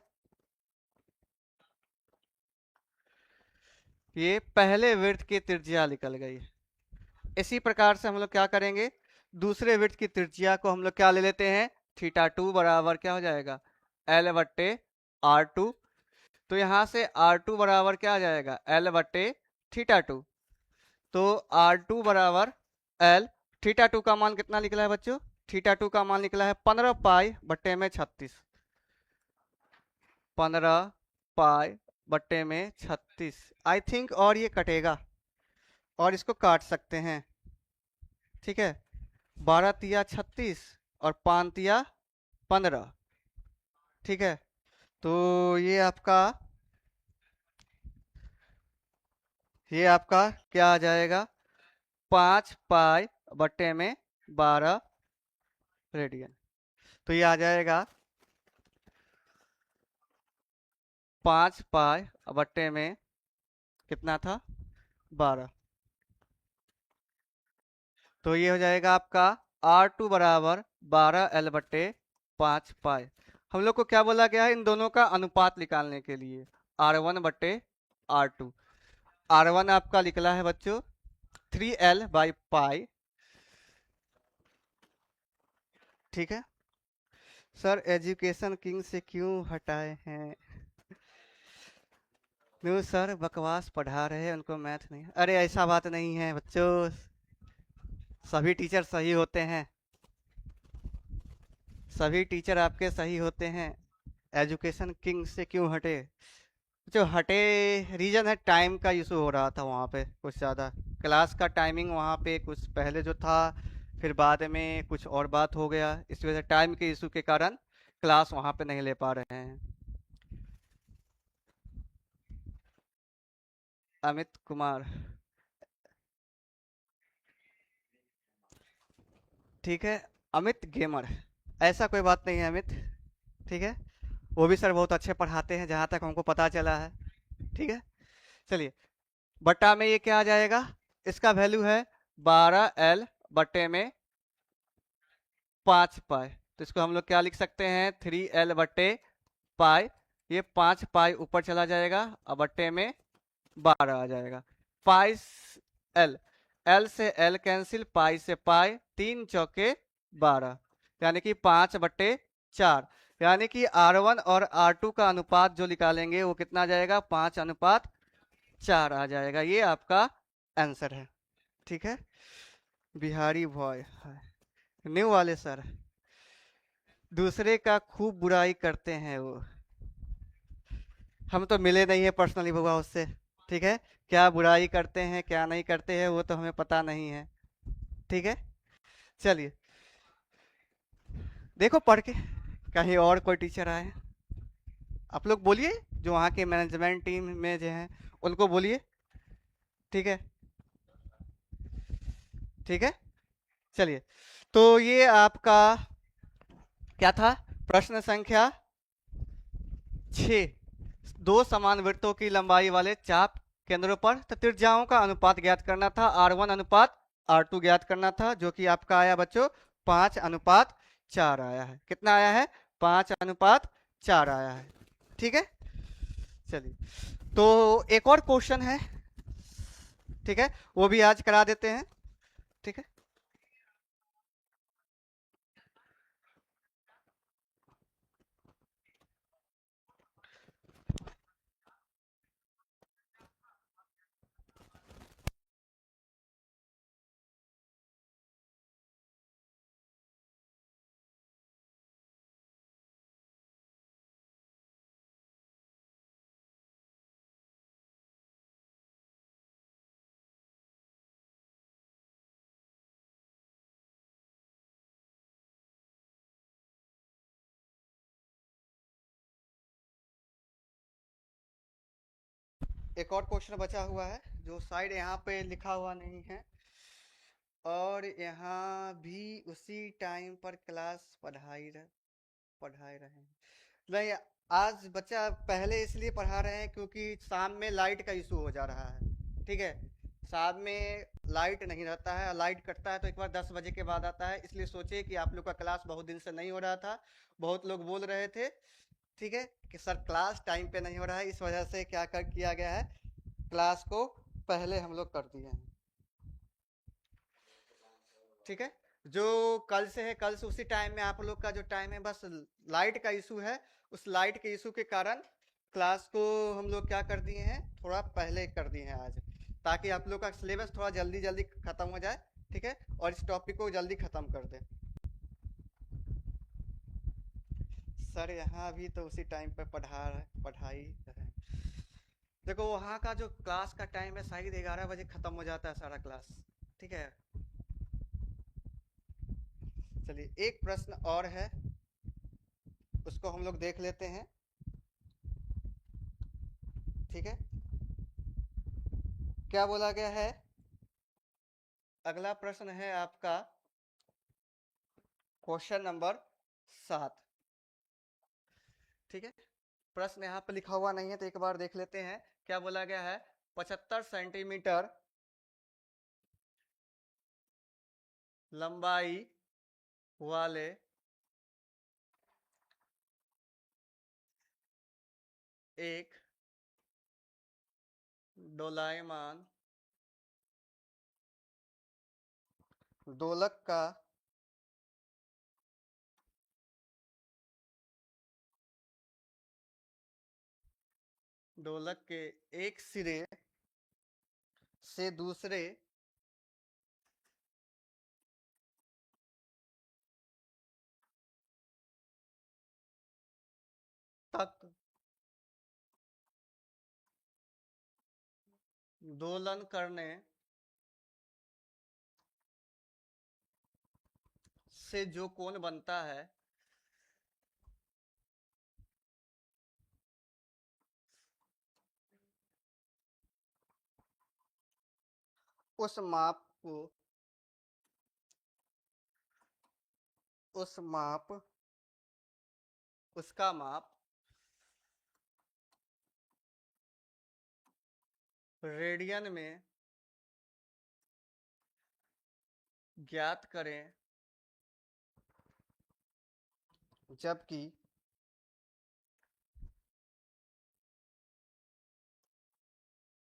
ये पहले वृत्त की त्रिज्या निकल गई। इसी प्रकार से हम लोग क्या करेंगे? दूसरे वृत्त की त्रिज्या को हम लोग क्या ले लेते हैं? θ2 बराबर क्या हो जाएगा? L बट्टे R2। तो यहाँ से R2 बराबर क्या आ जाएगा? L बट्टे θ2। तो R2 बराबर L, θ2 का मान कितना निकला है बच्चों? θ2 का मान निकला है 15π/36। 15π/36 आई थिंक, और ये कटेगा और इसको काट सकते हैं। ठीक है, 12 तिया 36 और 5 तिया 15। ठीक है, तो ये आपका क्या आ जाएगा? 5π/12 रेडियन। तो ये आ जाएगा 5π/, कितना था? 12। तो ये हो जाएगा आपका R2 बराबर 12L/5π। हम लोग को क्या बोला गया है? इन दोनों का अनुपात निकालने के लिए R1/R2। R1 आपका निकला है बच्चों 3L/π। ठीक है सर, एजुकेशन किंग से क्यों हटाए हैं? नो सर, बकवास पढ़ा रहे हैं, उनको मैथ नहीं। अरे ऐसा बात नहीं है बच्चों, सभी टीचर सही होते हैं, सभी टीचर आपके सही होते हैं। एजुकेशन किंग से क्यों हटे? जो हटे रीजन है, टाइम का इशू हो रहा था वहाँ पे कुछ ज़्यादा। क्लास का टाइमिंग वहाँ पे कुछ पहले जो था, फिर बाद में कुछ और बात हो गया, इस वजह से टाइम के इशू के कारण क्लास वहाँ पे नहीं ले पा रहे हैं। अमित कुमार। ठीक है। अमित गेमर। ऐसा कोई बात नहीं है अमित। ठीक है। वो भी सर बहुत अच्छे पढ़ाते हैं जहाँ तक हमको पता चला है। ठीक है। चलिए, बट्टा में ये क्या आ जाएगा? इसका वैल्यू है 12L बट्टे में 5 पाई। तो इसको हम लोग क्या लिख सकते हैं? 3L बट्टे पाई। ये 5 पाई ऊपर चला जाएगा और बट्टे में 12 आ जाएगा। पाई एल, एल से एल कैंसिल, पाई से पाई, 3 चौके 12, यानी कि 5/4। यानी कि R1 और R2 का अनुपात जो निकालेंगे वो कितना आ जाएगा? 5:4 आ जाएगा। ये आपका आंसर है। ठीक है। बिहारी बॉय न्यू वाले सर, दूसरे का खूब बुराई करते हैं वो। हम तो मिले नहीं है पर्सनली बाबा उससे। ठीक है। क्या बुराई करते हैं क्या नहीं करते हैं वो तो हमें पता नहीं है। ठीक है। चलिए, देखो पढ़ के कहीं और कोई टीचर आए। आप लोग बोलिए, जो वहाँ के मैनेजमेंट टीम में जो हैं उनको बोलिए। ठीक है। ठीक है। चलिए, तो ये आपका क्या था? प्रश्न संख्या 6। दो समान वृत्तों की लंबाई वाले चाप केंद्रों पर त्रिज्याओं का अनुपात ज्ञात करना था। R1 अनुपात R2 ज्ञात करना था, जो कि आपका आया बच्चों 5:4 आया है। कितना आया है? 5:4 आया है। ठीक है। चलिए, तो एक और क्वेश्चन है। ठीक है, वो भी आज करा देते हैं। ठीक है। एक और क्वेश्चन बचा हुआ है जो शायद यहाँ पे लिखा हुआ नहीं है, और यहाँ भी उसी टाइम पर क्लास पढ़ाई रहे हैं। नहीं, आज बच्चा पहले इसलिए पढ़ा रहे हैं क्योंकि शाम में लाइट का इशू हो जा रहा है। ठीक है। शाम में लाइट नहीं रहता है, लाइट कटता है तो एक बार 10 बजे के बाद आता है, इसलिए सोचे कि आप लोग का क्लास बहुत दिन से नहीं हो रहा था। बहुत लोग बोल रहे थे, ठीक है, कि सर क्लास टाइम पे नहीं हो रहा है, इस वजह से क्या कर किया गया है, क्लास को पहले हम लोग कर दिए हैं। ठीक है। जो कल से है, कल से उसी टाइम में आप लोग का जो टाइम है, बस लाइट का इशू है। उस लाइट के इशू के कारण क्लास को हम लोग क्या कर दिए हैं, थोड़ा पहले कर दिए हैं आज, ताकि आप लोग का सिलेबस थोड़ा जल्दी जल्दी खत्म हो जाए। ठीक है। और इस टॉपिक को जल्दी खत्म कर दें। सर यहाँ भी तो उसी टाइम पे पढ़ाई है। देखो वहाँ का जो क्लास का टाइम है, शायद 11 बजे खत्म हो जाता है सारा क्लास। ठीक है। चलिए, एक प्रश्न और है, उसको हम लोग देख लेते हैं। ठीक है। क्या बोला गया है? अगला प्रश्न है आपका क्वेश्चन नंबर 7। ठीक है। प्रश्न यहाँ पे लिखा हुआ नहीं है तो एक बार देख लेते हैं। क्या बोला गया है? 75 सेंटीमीटर लंबाई वाले एक डोलायमान दोलक का दोलक के एक सिरे से दूसरे तक दोलन करने से जो कोण बनता है उस माप को उसका माप रेडियन में ज्ञात करें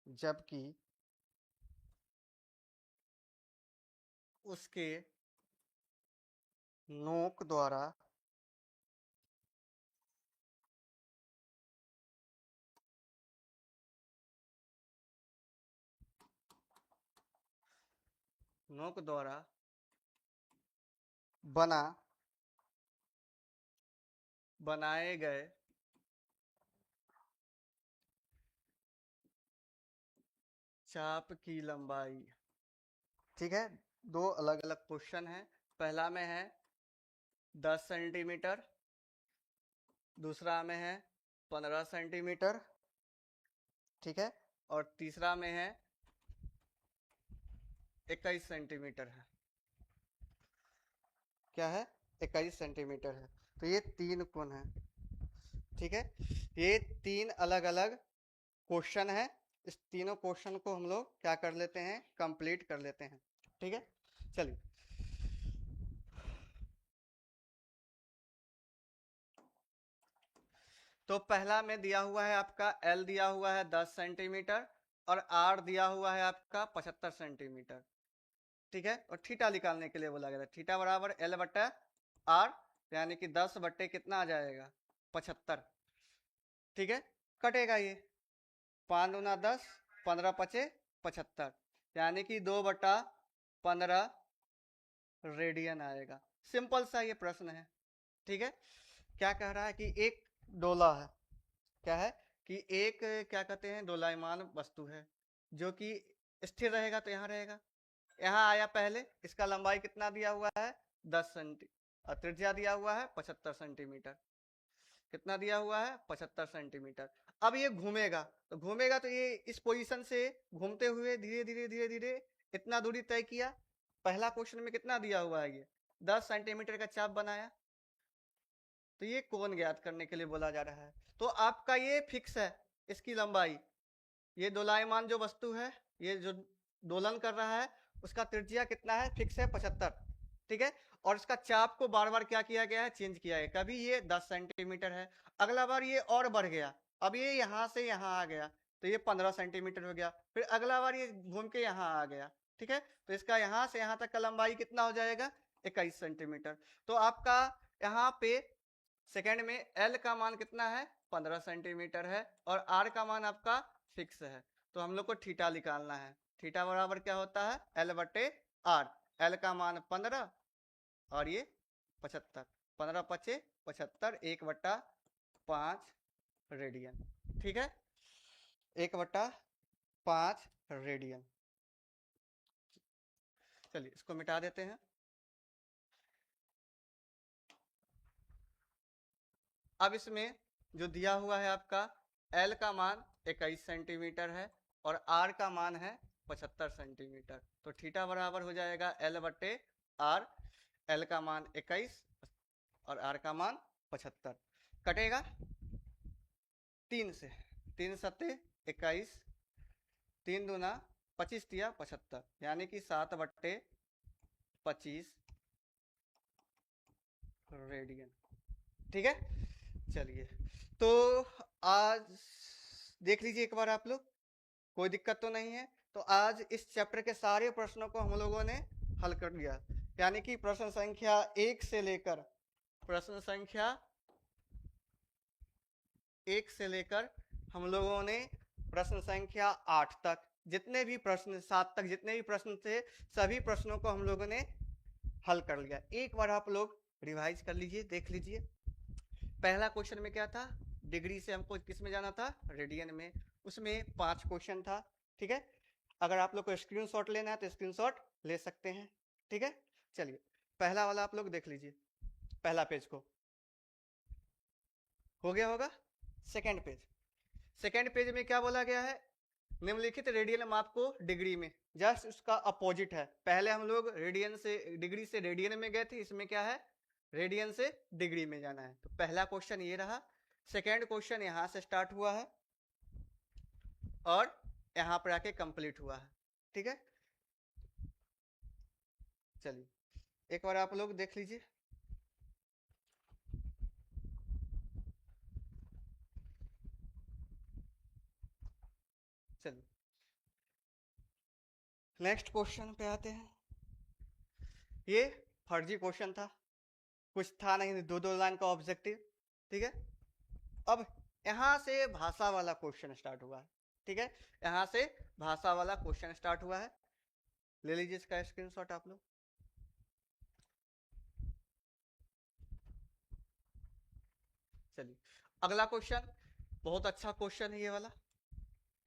जबकि उसके नोक द्वारा बनाए गए चाप की लंबाई। ठीक है, दो अलग अलग क्वेश्चन है। पहला में है 10 सेंटीमीटर, दूसरा में है 15 सेंटीमीटर। ठीक है, और तीसरा में है 21 सेंटीमीटर है। क्या है? 21 सेंटीमीटर है। तो ये तीन कोण है। ठीक है, ये तीन अलग अलग क्वेश्चन है। इस तीनों क्वेश्चन को हम लोग क्या कर लेते हैं, कंप्लीट कर लेते हैं। ठीक है, चलिए। तो पहला में दिया हुआ है आपका L दिया हुआ है 10 सेंटीमीटर और R दिया हुआ है आपका 75 सेंटीमीटर। ठीक है, और थीटा निकालने के लिए बोला गया था। थीटा बराबर L बट्टा R, यानी कि 10 बट्टे कितना आ जाएगा, 75। ठीक है, कटेगा ये 5 दूना 10, 15 पचे 75, यानी कि 2/15 रेडियन आएगा। सिंपल सा ये प्रश्न है। ठीक है, क्या कह रहा है कि एक डोला है। क्या है कि एक क्या कहते हैं, दोलायमान वस्तु है जो कि स्थिर रहेगा तो यहाँ रहेगा। यहाँ आया पहले, इसका लंबाई कितना दिया हुआ है, 10 सेंटी, और त्रिज्या दिया हुआ है 75 सेंटीमीटर। कितना दिया हुआ है, 75 सेंटीमीटर। अब ये घूमेगा, तो ये इस पोजीशन से घूमते हुए धीरे धीरे धीरे धीरे इतना दूरी तय किया। पहला क्वेश्चन में कितना दिया हुआ है, ये 10 सेंटीमीटर का चाप बनाया। तो ये कोण ज्ञात करने के लिए बोला जा रहा है। तो आपका ये फिक्स है, इसकी लंबाई। ये दोलायमान जो वस्तु है, ये जो दोलन कर रहा है, उसका त्रिज्या कितना है, फिक्स है 75। ठीक है, और इसका चाप को बार बार क्या किया गया है, चेंज किया है। कभी ये 10 सेंटीमीटर है, अगला बार ये और बढ़ गया, अब ये यहां से यहां आ गया, तो ये 15 सेंटीमीटर हो गया। फिर अगला बार ये घूम के यहां आ गया। ठीक है, तो इसका यहां से यहां तक का लंबाई कितना हो जाएगा, 21 सेंटीमीटर। तो आपका यहाँ पे सेकेंड में L का मान कितना है, 15 सेंटीमीटर है, और R का मान आपका फिक्स है। तो हम लोग को थीटा निकालना है। थीटा बराबर क्या होता है, L बटे R। L का मान 15 और ये 75, 15 पचे 75, 1/5 रेडियन। ठीक है, 1/5 रेडियन। चलिए इसको मिटा देते हैं। अब इसमें जो दिया हुआ है आपका L का मान 21 सेंटीमीटर है और R का मान है 75 सेंटीमीटर। तो थीटा बराबर हो जाएगा L बटे R। L का मान 21 और R का मान 75। कटेगा 3 से, 3 सत्ते 21, 3 दूना 25 दिया 75, यानी कि 7/25 रेडियन। ठीक है, चलिए। तो आज देख लीजिए एक बार आप लोग, कोई दिक्कत तो नहीं है। तो आज इस चैप्टर के सारे प्रश्नों को हम लोगों ने हल कर लिया, यानी कि प्रश्न संख्या 1 से लेकर हम लोगों ने प्रश्न संख्या 8 तक जितने भी प्रश्न, 7 तक जितने भी प्रश्न थे, सभी प्रश्नों को हम लोगों ने हल कर लिया। एक बार आप लोग रिवाइज कर लीजिए, देख लीजिए। पहला क्वेश्चन में क्या था, डिग्री से हमको किस में जाना था, रेडियन में। उसमें 5 क्वेश्चन था। ठीक है, अगर आप लोग को स्क्रीनशॉट लेना है तो स्क्रीनशॉट ले सकते हैं, ठीक है। चलिए पहला वाला आप लोग देख लीजिए, पहला पेज को हो गया होगा। सेकंड पेज, सेकंड पेज में क्या बोला गया है, निम्नलिखित रेडियन माप को डिग्री में, जस्ट उसका अपोजिट है। पहले हम लोग रेडियन से डिग्री से रेडियन में गए थे, इसमें क्या है रेडियन से डिग्री में जाना है। तो पहला क्वेश्चन ये रहा। सेकंड क्वेश्चन यहां से स्टार्ट हुआ है और यहां पर आके कंप्लीट हुआ है, ठीक है। चलिए एक बार आप लोग देख लीजिए। चलिए नेक्स्ट क्वेश्चन पे आते हैं। ये फर्जी क्वेश्चन था, कुछ था नहीं, दो दो लाइन का ऑब्जेक्टिव, ठीक है। अब यहां से भाषा वाला क्वेश्चन स्टार्ट हुआ है, ठीक है। यहां से भाषा वाला क्वेश्चन स्टार्ट हुआ है, ले लीजिए इसका स्क्रीनशॉट आप लोग। चलिए अगला क्वेश्चन बहुत अच्छा क्वेश्चन है ये वाला,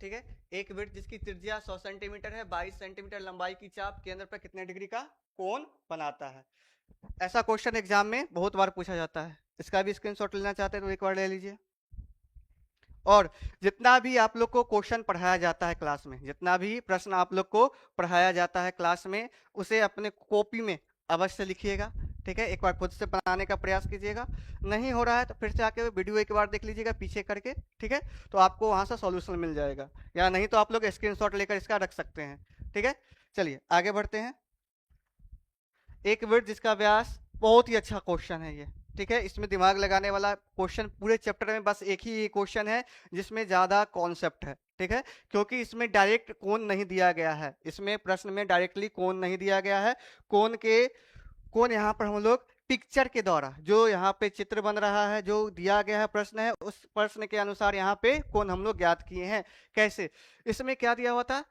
ठीक है। एक वृत्त जिसकी त्रिज्या 100 सेंटीमीटर है, 22 सेंटीमीटर लंबाई की चाप केंद्र पर कितने डिग्री का कोण बनाता है। ऐसा क्वेश्चन एग्जाम में बहुत बार पूछा जाता है। इसका भी स्क्रीनशॉट लेना चाहते हैं तो एक बार ले लीजिए। और जितना भी आप लोग को क्वेश्चन पढ़ाया जाता है क्लास में, जितना भी प्रश्न आप लोग को पढ़ाया जाता है क्लास में, उसे अपने कॉपी में अवश्य लिखिएगा, ठीक है। एक बार खुद से बनाने का प्रयास कीजिएगा, नहीं हो रहा है तो फिर से आके वीडियो एक बार देख लीजिएगा पीछे करके, ठीक है। तो आपको वहां से सॉल्यूशन मिल जाएगा, या नहीं तो आप लोग स्क्रीनशॉट लेकर इसका रख सकते हैं, ठीक है। चलिए आगे बढ़ते हैं। एक वृत्त जिसका व्यास, बहुत ही अच्छा क्वेश्चन है ये, ठीक है। इसमें दिमाग लगाने वाला क्वेश्चन, पूरे चैप्टर में बस एक ही क्वेश्चन है जिसमें ज्यादा कॉन्सेप्ट है, ठीक है। क्योंकि इसमें डायरेक्ट कोण नहीं दिया गया है, इसमें प्रश्न में डायरेक्टली कोण नहीं दिया गया है। कोण यहाँ पर हम लोग पिक्चर के द्वारा, जो यहाँ पे चित्र बन रहा है, जो दिया गया है प्रश्न है, उस प्रश्न के अनुसार यहाँ पे कोण हम लोग ज्ञात किए हैं। कैसे, इसमें क्या दिया हुआ था,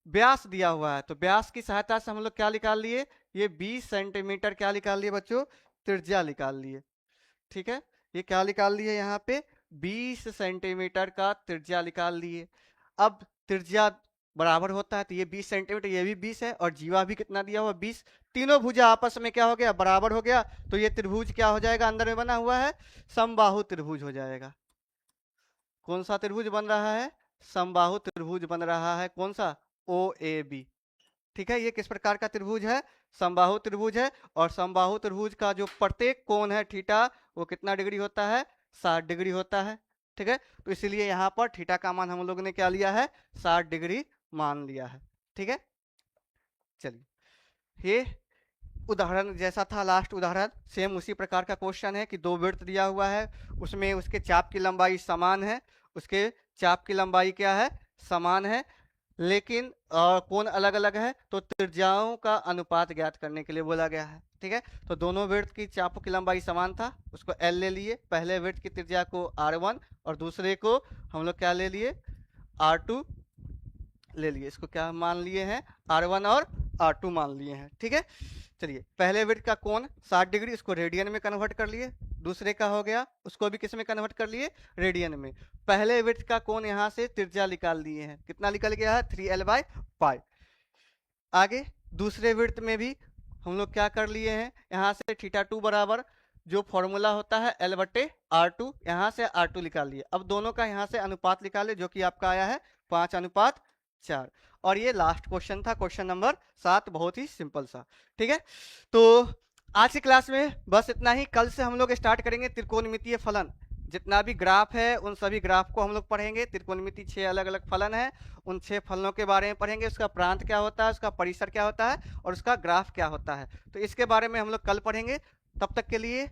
व्यास दिया हुआ है, तो व्यास की सहायता से हम लोग क्या निकाल लिए, ये 20 सेंटीमीटर क्या निकाल लिए बच्चों, त्रिज्या निकाल लिए, ठीक है। ये क्या निकाल लिए, यहाँ पे 20 सेंटीमीटर का त्रिज्या निकाल लिए। अब त्रिज्या बराबर होता है तो ये 20 सेंटीमीटर, ये भी 20 है, और जीवा भी कितना दिया हुआ 20, तीनों भुजा आपस में क्या हो गया, बराबर हो गया। तो ये त्रिभुज क्या हो जाएगा, अंदर में बना हुआ है समबाहु त्रिभुज हो जाएगा। कौन सा त्रिभुज बन रहा है, समबाहु त्रिभुज बन रहा है, कौन सा, OAB, ठीक है। ये किस प्रकार का त्रिभुज है, समबाहु त्रिभुज है। और समबाहु त्रिभुज का जो प्रत्येक कोण है थीटा, वो कितना डिग्री होता है, 60 डिग्री होता है, ठीक है। तो इसलिए यहाँ पर थीटा का मान हम लोग ने क्या लिया है, 60 डिग्री मान लिया है, ठीक है। चलिए ये उदाहरण जैसा था, लास्ट उदाहरण सेम उसी प्रकार का क्वेश्चन है कि दो वृत्त दिया हुआ है, उसमें उसके चाप की लंबाई समान है, उसके चाप की लंबाई क्या है, समान है, लेकिन कोण अलग अलग है। तो त्रिज्याओं का अनुपात ज्ञात करने के लिए बोला गया है, ठीक है। तो दोनों वृत्त की चापों की लंबाई समान था, उसको L ले लिए, पहले वृत्त की त्रिज्या को R1 और दूसरे को हम लोग क्या ले लिए, R2 ले लिए। इसको क्या मान लिए हैं, R1 और R2 मान लिए हैं, ठीक है। चलिए पहले वृत्त का कोण 60 डिग्री, इसको रेडियन में कन्वर्ट कर लिए। दूसरे का हो गया, उसको भी किस में कन्वर्ट कर लिए, रेडियन में। पहले वृत्त का कोण यहाँ से त्रिज्या निकाल दिए हैं, कितना निकल गया है, 3L/π। आगे दूसरे वृत्त में भी हम लोग क्या कर लिए हैं, यहाँ से θ2 बराबर जो फॉर्मूला होता है L/R2, यहाँ से R2 निकाल लिए। अब दोनों का यहाँ से अनुपात निकाले, जो कि आपका आया है 5:4। और ये लास्ट क्वेश्चन था, क्वेश्चन नंबर 7, बहुत ही सिंपल सा, ठीक है। तो आज की क्लास में बस इतना ही। कल से हम लोग स्टार्ट करेंगे त्रिकोणमितीय फलन, जितना भी ग्राफ है उन सभी ग्राफ को हम लोग पढ़ेंगे। त्रिकोणमिति 6 अलग अलग फलन है, उन 6 फलनों के बारे में पढ़ेंगे, उसका प्रांत क्या होता है, उसका परिसर क्या होता है, और उसका ग्राफ क्या होता है। तो इसके बारे में हम लोग कल पढ़ेंगे। तब तक के लिए